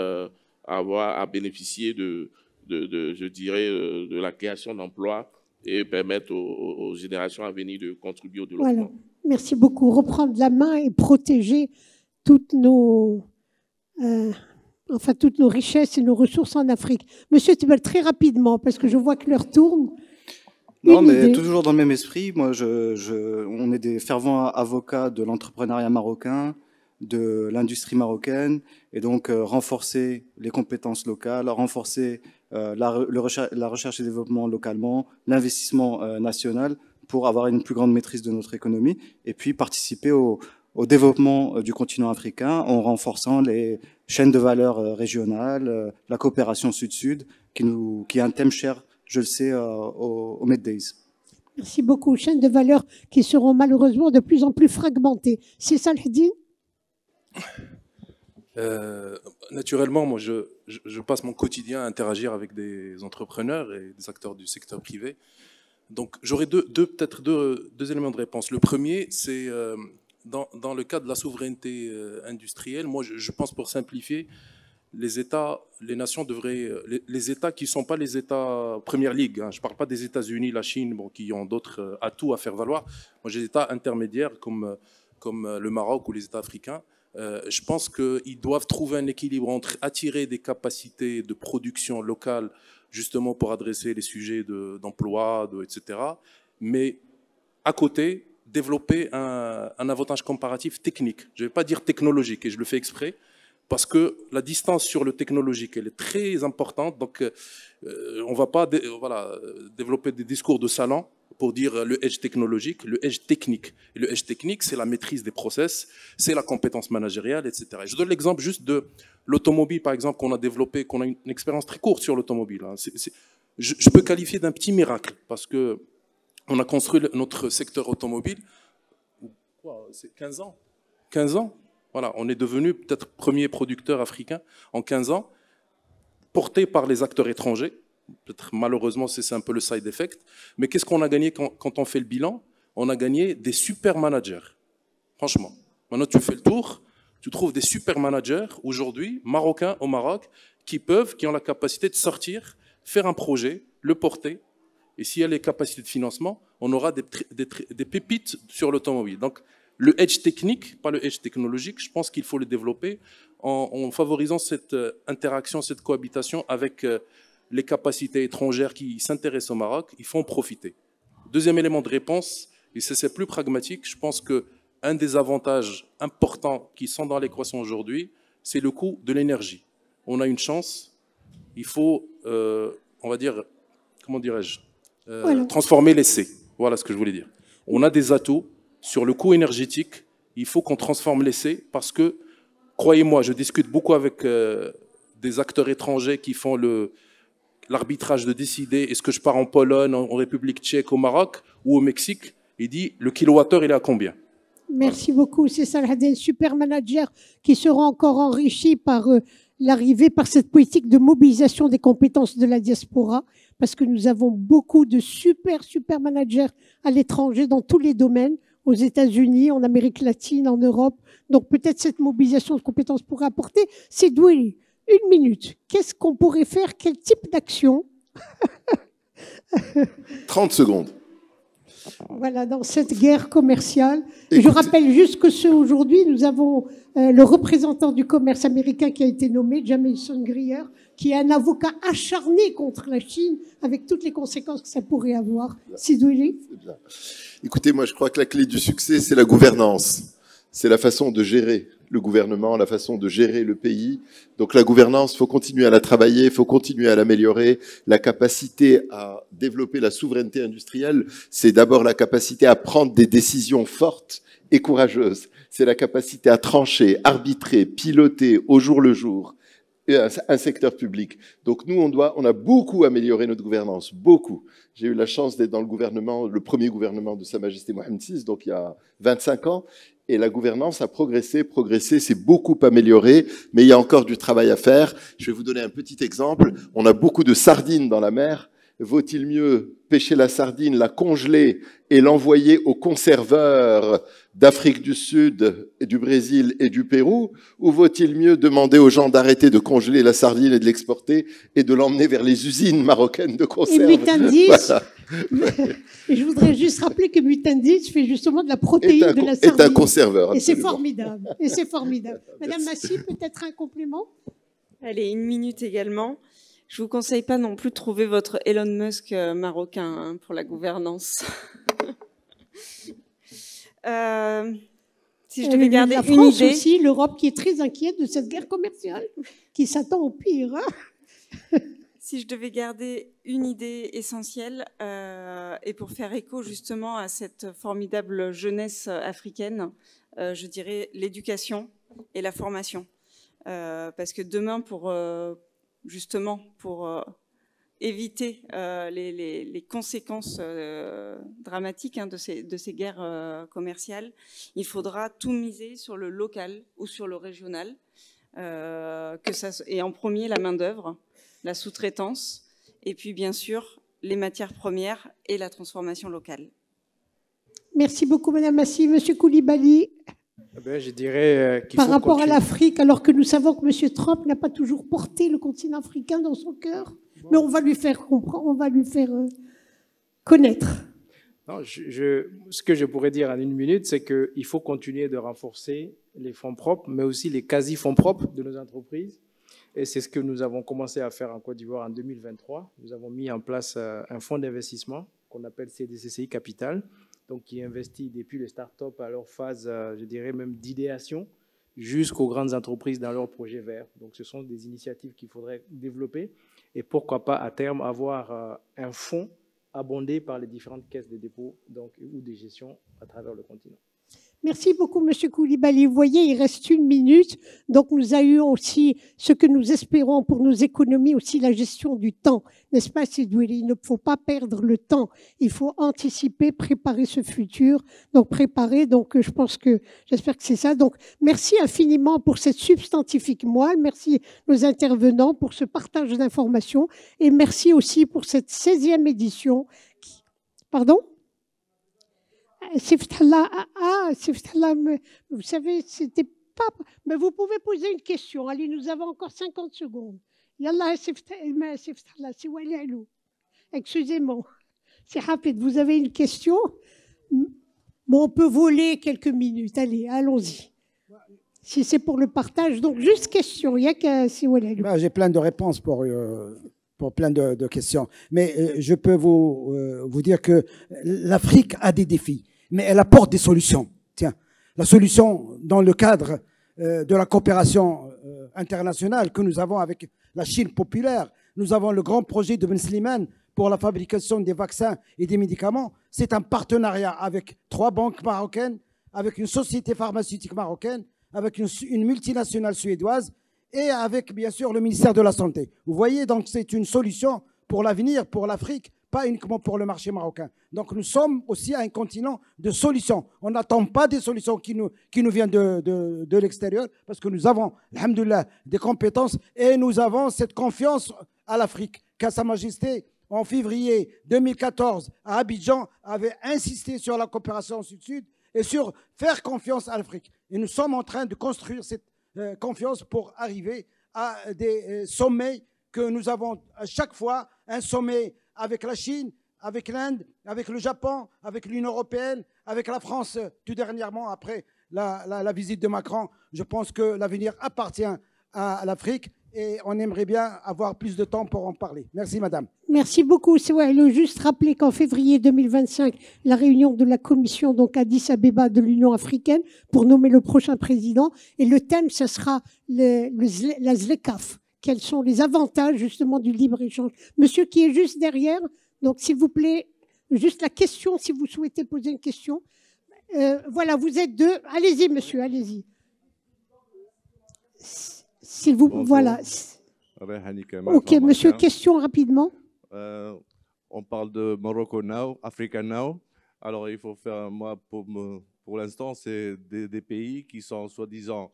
avoir à bénéficier je dirais, de la création d'emplois et permettre aux générations à venir de contribuer au développement. Voilà. Merci beaucoup. Reprendre la main et protéger toutes nos richesses et nos ressources en Afrique. Monsieur Tibel, très rapidement, parce que je vois que l'heure tourne. Non, mais toujours dans le même esprit. Moi, on est des fervents avocats de l'entrepreneuriat marocain, de l'industrie marocaine, et donc renforcer les compétences locales, renforcer la recherche et développement localement, l'investissement national pour avoir une plus grande maîtrise de notre économie, et puis participer au développement du continent africain en renforçant les chaînes de valeur régionales, la coopération sud-sud, qui est un thème cher, je le sais, au Meddays. Merci beaucoup. Chaînes de valeur qui seront malheureusement de plus en plus fragmentées. C'est ça, Saladine? Naturellement, moi, je passe mon quotidien à interagir avec des entrepreneurs et des acteurs du secteur privé. Donc, j'aurais peut-être deux éléments de réponse. Le premier, c'est dans le cas de la souveraineté industrielle. Moi, je pense, pour simplifier, les États, les nations devraient, les États qui ne sont pas les États première ligue, hein, je ne parle pas des États-Unis, la Chine, bon, qui ont d'autres atouts à faire valoir. Moi, j'ai des États intermédiaires comme le Maroc ou les États africains. Je pense qu'ils doivent trouver un équilibre entre attirer des capacités de production locale, justement pour adresser les sujets d'emploi, etc. Mais à côté, développer un avantage comparatif technique. Je ne vais pas dire technologique, et je le fais exprès, parce que la distance sur le technologique, elle est très importante. Donc, on ne va pas développer des discours de salon pour dire le edge technologique, le edge technique. Et le edge technique, c'est la maîtrise des process, c'est la compétence managériale, etc. Et je donne l'exemple juste de l'automobile, par exemple, qu'on a développé, qu'on a une expérience très courte sur l'automobile. Je peux qualifier d'un petit miracle, parce qu'on a construit notre secteur automobile, c'est 15 ans. 15 ans. Voilà, on est devenu peut-être premier producteur africain en 15 ans, porté par les acteurs étrangers. Peut-être malheureusement, c'est un peu le side effect. Mais qu'est-ce qu'on a gagné quand on fait le bilan? On a gagné des super managers, franchement. Maintenant, tu fais le tour, tu trouves des super managers aujourd'hui, marocains au Maroc, qui ont la capacité de sortir, faire un projet, le porter. Et s'il y a les capacités de financement, on aura des pépites sur l'automobile. Donc, le edge technique, pas le edge technologique, je pense qu'il faut le développer en favorisant cette interaction, cette cohabitation avec les capacités étrangères qui s'intéressent au Maroc. Il faut en profiter. Deuxième élément de réponse, et c'est plus pragmatique, je pense qu'un des avantages importants qui sont dans l'équation aujourd'hui, c'est le coût de l'énergie. On a une chance, il faut, on va dire, comment dirais-je, transformer l'essai. Voilà ce que je voulais dire. On a des atouts sur le coût énergétique, il faut qu'on transforme l'essai parce que, croyez-moi, je discute beaucoup avec des acteurs étrangers qui font l'arbitrage de décider est-ce que je pars en Pologne, en République tchèque, au Maroc ou au Mexique. Il dit le kilowattheure, il est à combien? Merci beaucoup. C'est Salah Hadden, super manager qui sera encore enrichi par l'arrivée, par cette politique de mobilisation des compétences de la diaspora, parce que nous avons beaucoup de super managers à l'étranger dans tous les domaines, aux États-Unis, en Amérique latine, en Europe. Donc peut-être cette mobilisation de compétences pourrait apporter. C'est doué. 1 minute. Qu'est-ce qu'on pourrait faire? Quel type d'action? 30 secondes. Voilà, dans cette guerre commerciale. Je rappelle juste que aujourd'hui, nous avons le représentant du commerce américain qui a été nommé, Jamison Greer, qui est un avocat acharné contre la Chine, avec toutes les conséquences que ça pourrait avoir. Sidouili. Écoutez, moi, je crois que la clé du succès, c'est la gouvernance. C'est la façon de gérer le gouvernement, la façon de gérer le pays. Donc la gouvernance, il faut continuer à la travailler, il faut continuer à l'améliorer. La capacité à développer la souveraineté industrielle, c'est d'abord la capacité à prendre des décisions fortes et courageuses. C'est la capacité à trancher, arbitrer, piloter au jour le jour un secteur public. Donc nous, on a beaucoup amélioré notre gouvernance, beaucoup. J'ai eu la chance d'être dans le gouvernement, le premier gouvernement de Sa Majesté Mohamed VI, donc il y a 25 ans. Et la gouvernance a progressé, c'est beaucoup amélioré, mais il y a encore du travail à faire. Je vais vous donner un petit exemple. On a beaucoup de sardines dans la mer. Vaut-il mieux pêcher la sardine, la congeler et l'envoyer aux conserveurs d'Afrique du Sud, et du Brésil et du Pérou, ou vaut-il mieux demander aux gens d'arrêter de congeler la sardine et de l'exporter et de l'emmener vers les usines marocaines de conserve? Et Mutandis, voilà. Je voudrais juste rappeler que Mutandis fait justement de la protéine de la sardine. Est un conserveur. Et c'est formidable. Et c'est formidable. Madame Massy, peut-être un complément? Allez, 1 minute également. Je vous conseille pas non plus de trouver votre Elon Musk marocain pour la gouvernance. Si je devais garder la une France idée, aussi, l'Europe qui est très inquiète de cette guerre commerciale, qui s'attend au pire. Hein. si je devais garder une idée essentielle, et pour faire écho justement à cette formidable jeunesse africaine, je dirais l'éducation et la formation, parce que demain, pour éviter les conséquences dramatiques de ces guerres commerciales, il faudra tout miser sur le local ou sur le régional, et en premier la main-d'œuvre, la sous-traitance, et puis bien sûr les matières premières et la transformation locale. Merci beaucoup, Madame Massy. Monsieur Koulibaly. Je dirais qu'il par faut rapport continuer. à l'Afrique, alors que nous savons que M. Trump n'a pas toujours porté le continent africain dans son cœur, mais on va lui faire comprendre, on va lui faire connaître. Non, ce que je pourrais dire en 1 minute, c'est qu'il faut continuer de renforcer les fonds propres, mais aussi les quasi-fonds propres de nos entreprises. Et c'est ce que nous avons commencé à faire en Côte d'Ivoire en 2023. Nous avons mis en place un fonds d'investissement qu'on appelle CDCCI Capital, donc qui investit depuis les startups à leur phase, je dirais même d'idéation, jusqu'aux grandes entreprises dans leurs projets verts. Donc ce sont des initiatives qu'il faudrait développer et pourquoi pas à terme avoir un fonds abondé par les différentes caisses de dépôt ou de gestion à travers le continent. Merci beaucoup, Monsieur Koulibaly. Vous voyez, il reste 1 minute. Donc, nous avons aussi ce que nous espérons pour nos économies, aussi la gestion du temps. N'est-ce pas, Sidouili? Il ne faut pas perdre le temps. Il faut anticiper, préparer ce futur. Donc, préparer. Donc, j'espère que c'est ça. Donc, merci infiniment pour cette substantifique moelle. Merci nos intervenants pour ce partage d'informations. Et merci aussi pour cette 16e édition. Pardon? vous savez, c'était pas... Mais vous pouvez poser une question. Allez, nous avons encore 50 secondes. Yallah, excusez-moi. C'est rapide. Vous avez une question? Bon, on peut voler quelques minutes. Allez, allons-y. Si c'est pour le partage, donc juste question. Il y a que j'ai plein de réponses pour plein de questions. Mais je peux vous dire que l'Afrique a des défis, mais elle apporte des solutions. Tiens, la solution dans le cadre de la coopération internationale que nous avons avec la Chine populaire, nous avons le grand projet de Ben Slimane pour la fabrication des vaccins et des médicaments. C'est un partenariat avec 3 banques marocaines, avec une société pharmaceutique marocaine, avec une multinationale suédoise et avec, bien sûr, le ministère de la Santé. Vous voyez, donc c'est une solution pour l'avenir, pour l'Afrique, pas uniquement pour le marché marocain. Donc nous sommes aussi un continent de solutions. On n'attend pas des solutions qui nous viennent de l'extérieur, parce que nous avons, alhamdoulilah, des compétences et nous avons cette confiance à l'Afrique, qu'à Sa Majesté, en février 2014, à Abidjan, avait insisté sur la coopération Sud-Sud et sur faire confiance à l'Afrique. Et nous sommes en train de construire cette confiance pour arriver à des sommets que nous avons à chaque fois, un sommet avec la Chine, avec l'Inde, avec le Japon, avec l'Union européenne, avec la France tout dernièrement après la visite de Macron. Je pense que l'avenir appartient à l'Afrique et on aimerait bien avoir plus de temps pour en parler. Merci madame. Merci beaucoup. C'est juste rappeler qu'en février 2025, la réunion de la commission donc Addis Abeba de l'Union africaine pour nommer le prochain président. Et le thème, ce sera la ZLECAf. Quels sont les avantages justement du libre-échange? Monsieur qui est juste derrière, donc s'il vous plaît, juste la question si vous souhaitez poser une question. Voilà, vous êtes 2. Allez-y monsieur, allez-y. S'il vous plaît, voilà. Ok, monsieur, question rapidement. On parle de Morocco Now, Africa Now. Alors, il faut faire, moi, pour l'instant, c'est des pays qui sont soi-disant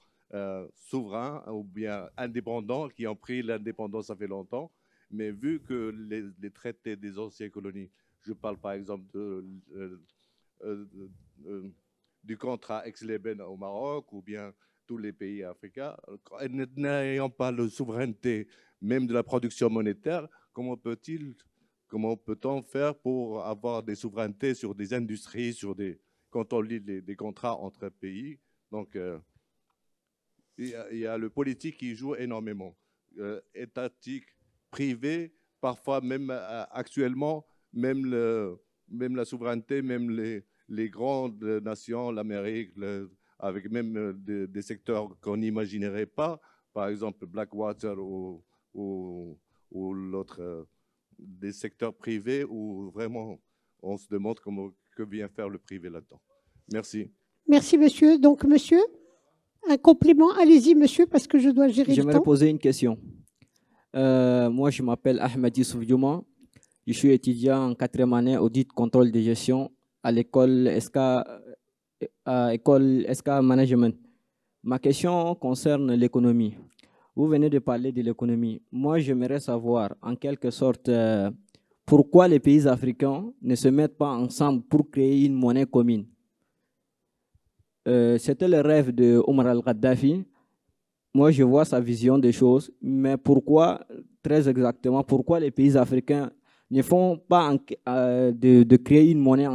souverains ou bien indépendants, qui ont pris l'indépendance ça fait longtemps. Mais vu que les traités des anciennes colonies, je parle par exemple du contrat Aix-les-Bains au Maroc ou bien tous les pays africains, n'ayant pas la souveraineté même de la production monétaire, comment peut-on faire pour avoir des souverainetés sur des industries, quand on lit des contrats entre pays? Donc, il y a le politique qui joue énormément, étatique, privé, parfois même actuellement, même la souveraineté, même les grandes nations, l'Amérique, avec même des secteurs qu'on n'imaginerait pas, par exemple Blackwater ou l'autre, des secteurs privés où vraiment on se demande que vient faire le privé là-dedans. Merci. Merci monsieur. Donc monsieur, un complément, allez-y monsieur, parce que je dois gérer le temps. J'aimerais poser une question. Moi je m'appelle Ahmed Youssouf Diouma, je suis étudiant en 4e année audit contrôle de gestion à l'école SK Management. Ma question concerne l'économie. Vous venez de parler de l'économie. Moi, j'aimerais savoir, en quelque sorte, pourquoi les pays africains ne se mettent pas ensemble pour créer une monnaie commune. C'était le rêve de Omar al-Gaddafi. Moi, je vois sa vision des choses, mais pourquoi, très exactement, pourquoi les pays africains ne font pas de créer une monnaie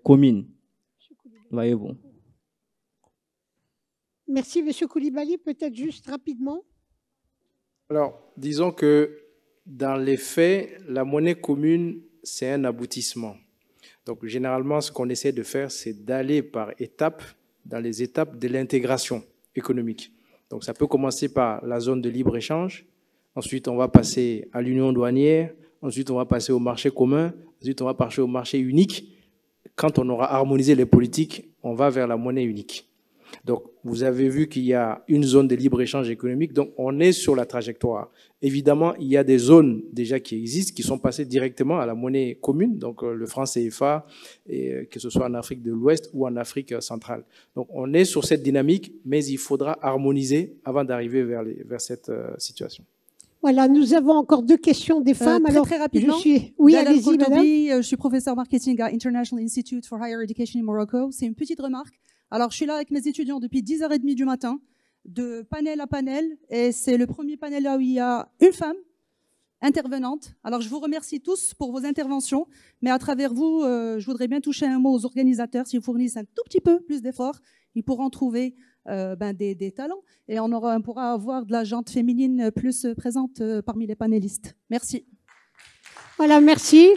commune? Voyez-vous. Merci, monsieur Koulibaly. Peut-être juste rapidement. Alors, disons que dans les faits, la monnaie commune, c'est un aboutissement. Donc, généralement, ce qu'on essaie de faire, c'est d'aller par étapes, dans les étapes de l'intégration économique. Donc, ça peut commencer par la zone de libre-échange. Ensuite, on va passer à l'union douanière. Ensuite, on va passer au marché commun. Ensuite, on va passer au marché unique. Quand on aura harmonisé les politiques, on va vers la monnaie unique. Donc, vous avez vu qu'il y a une zone de libre-échange économique, donc on est sur la trajectoire. Évidemment, il y a des zones déjà qui existent, qui sont passées directement à la monnaie commune, donc le franc CFA, et que ce soit en Afrique de l'Ouest ou en Afrique centrale. Donc, on est sur cette dynamique, mais il faudra harmoniser avant d'arriver vers cette situation. Voilà, nous avons encore 2 questions des femmes. Alors, très rapidement. Oui, allez-y, madame. Je suis professeur marketing à International Institute for Higher Education in Morocco. C'est une petite remarque. Alors, je suis là avec mes étudiants depuis 10h30 du matin, de panel à panel, et c'est le premier panel là où il y a une femme intervenante. Alors, je vous remercie tous pour vos interventions, mais à travers vous, je voudrais bien toucher un mot aux organisateurs. S'ils fournissent un tout petit peu plus d'efforts, ils pourront trouver des talents, et on pourra avoir de la gente féminine plus présente parmi les panélistes. Merci. Voilà, merci.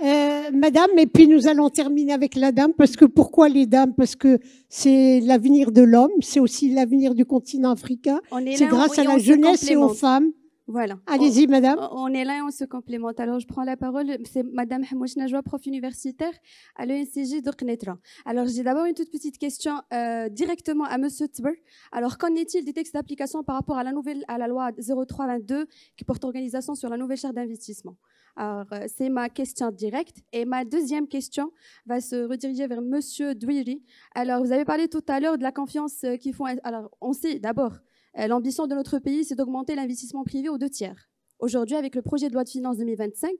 Madame, et puis nous allons terminer avec la dame, parce que pourquoi les dames? Parce que c'est l'avenir de l'homme, c'est aussi l'avenir du continent africain. C'est grâce à la jeunesse et aux femmes. Voilà. Allez-y, madame. On est là et on se complémente. Alors, je prends la parole. C'est madame Hamouch Najwa, prof universitaire à l'ENCJ de Knetra. Alors, j'ai d'abord une toute petite question directement à monsieur Tber. Alors, qu'en est-il des textes d'application par rapport à la loi 0322 qui porte organisation sur la nouvelle charte d'investissement? Alors, c'est ma question directe. Et ma deuxième question va se rediriger vers monsieur Douiri. Alors, vous avez parlé tout à l'heure de la confiance qu'ils font. Alors, on sait d'abord, l'ambition de notre pays, c'est d'augmenter l'investissement privé aux 2 tiers. Aujourd'hui, avec le projet de loi de finances 2025,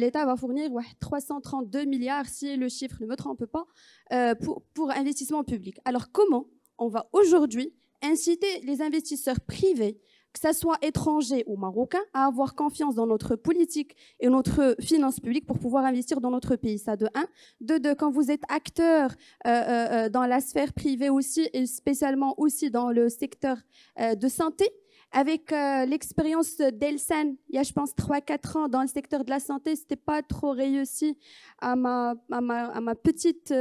l'État va fournir 332 milliards, si le chiffre ne me trompe pas, pour investissement public. Alors, comment on va aujourd'hui inciter les investisseurs privés, que ce soit étrangers ou marocains, à avoir confiance dans notre politique et notre finance publique pour pouvoir investir dans notre pays? Ça, de 1. De 2, quand vous êtes acteur dans la sphère privée aussi, et spécialement aussi dans le secteur de santé, avec l'expérience d'Elsan, il y a, je pense, 3-4 ans dans le secteur de la santé, c'était pas trop réussi à ma petite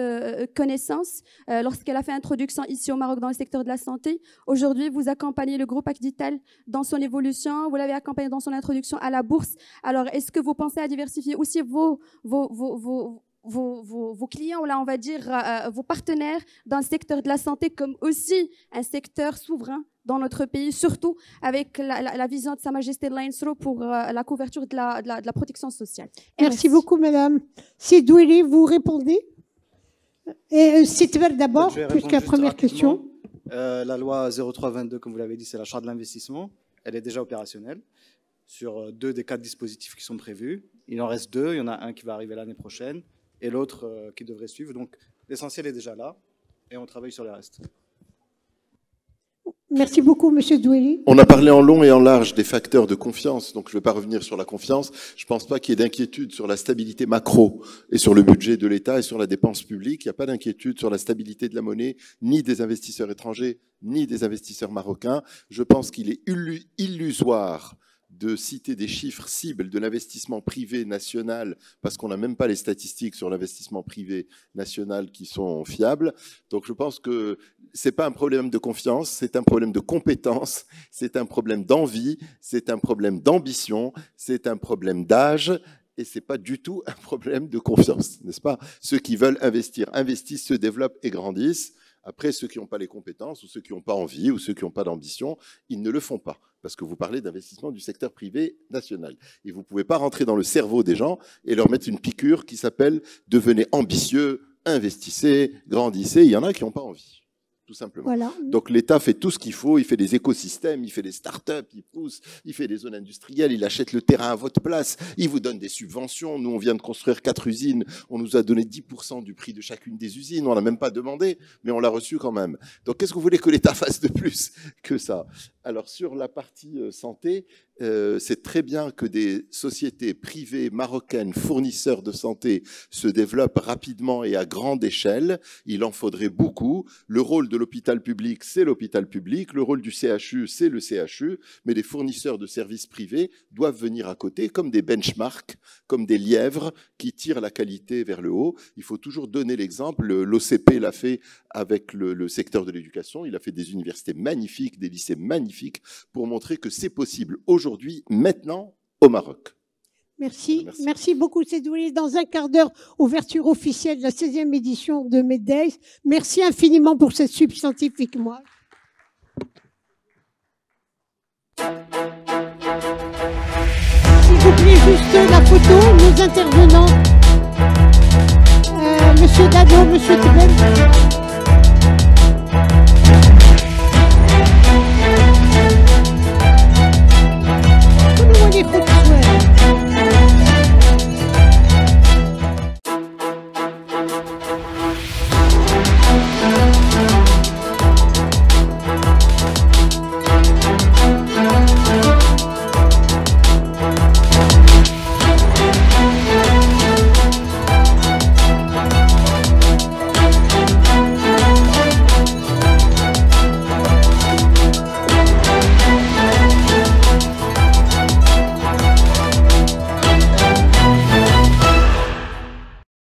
connaissance lorsqu'elle a fait introduction ici au Maroc dans le secteur de la santé. Aujourd'hui, vous accompagnez le groupe Acdital dans son évolution, vous l'avez accompagné dans son introduction à la bourse. Alors, est-ce que vous pensez à diversifier aussi vos clients, là, on va dire, vos partenaires dans le secteur de la santé comme aussi un secteur souverain dans notre pays, surtout avec la vision de Sa Majesté l'Ainsro pour la couverture de la protection sociale. Merci beaucoup, madame. Sidouili, vous répondez? Et Sitber d'abord, puisqu'à la première question. La loi 0322, comme vous l'avez dit, c'est la charte de l'investissement. Elle est déjà opérationnelle sur 2 des 4 dispositifs qui sont prévus. Il en reste 2. Il y en a un qui va arriver l'année prochaine et l'autre qui devrait suivre. Donc, l'essentiel est déjà là et on travaille sur le reste. Merci beaucoup, monsieur Doueli. On a parlé en long et en large des facteurs de confiance, donc je ne vais pas revenir sur la confiance. Je ne pense pas qu'il y ait d'inquiétude sur la stabilité macro et sur le budget de l'État et sur la dépense publique. Il n'y a pas d'inquiétude sur la stabilité de la monnaie, ni des investisseurs étrangers, ni des investisseurs marocains. Je pense qu'il est illusoire de citer des chiffres cibles de l'investissement privé national, parce qu'on n'a même pas les statistiques sur l'investissement privé national qui sont fiables. Donc je pense que ce n'est pas un problème de confiance, c'est un problème de compétence, c'est un problème d'envie, c'est un problème d'ambition, c'est un problème d'âge, et ce n'est pas du tout un problème de confiance, n'est-ce pas? Ceux qui veulent investir, investissent, se développent et grandissent. Après, ceux qui n'ont pas les compétences, ou ceux qui n'ont pas envie, ou ceux qui n'ont pas d'ambition, ils ne le font pas. Parce que vous parlez d'investissement du secteur privé national. Et vous ne pouvez pas rentrer dans le cerveau des gens et leur mettre une piqûre qui s'appelle « devenez ambitieux, investissez, grandissez ». Il y en a qui n'ont pas envie, tout simplement. Voilà. Donc l'État fait tout ce qu'il faut, il fait des écosystèmes, il fait des start-up, il pousse, il fait des zones industrielles, il achète le terrain à votre place, il vous donne des subventions. Nous, on vient de construire 4 usines, on nous a donné 10% du prix de chacune des usines, on n'a même pas demandé, mais on l'a reçu quand même. Donc qu'est-ce que vous voulez que l'État fasse de plus que ça? Alors sur la partie santé, c'est très bien que des sociétés privées marocaines, fournisseurs de santé, se développent rapidement et à grande échelle. Il en faudrait beaucoup. Le rôle de l'hôpital public, c'est l'hôpital public. Le rôle du CHU, c'est le CHU. Mais les fournisseurs de services privés doivent venir à côté comme des benchmarks, comme des lièvres qui tirent la qualité vers le haut. Il faut toujours donner l'exemple. L'OCP l'a fait avec le secteur de l'éducation. Il a fait des universités magnifiques, des lycées magnifiques pour montrer que c'est possible aujourd'hui, maintenant, au Maroc. Merci. Merci beaucoup, Sedouli. Dans un quart d'heure, ouverture officielle de la 16e édition de Meddays. Merci infiniment pour cette substantifique mois. S'il vous plaît, juste la photo, nos intervenants. Monsieur Dado, Monsieur Tibel.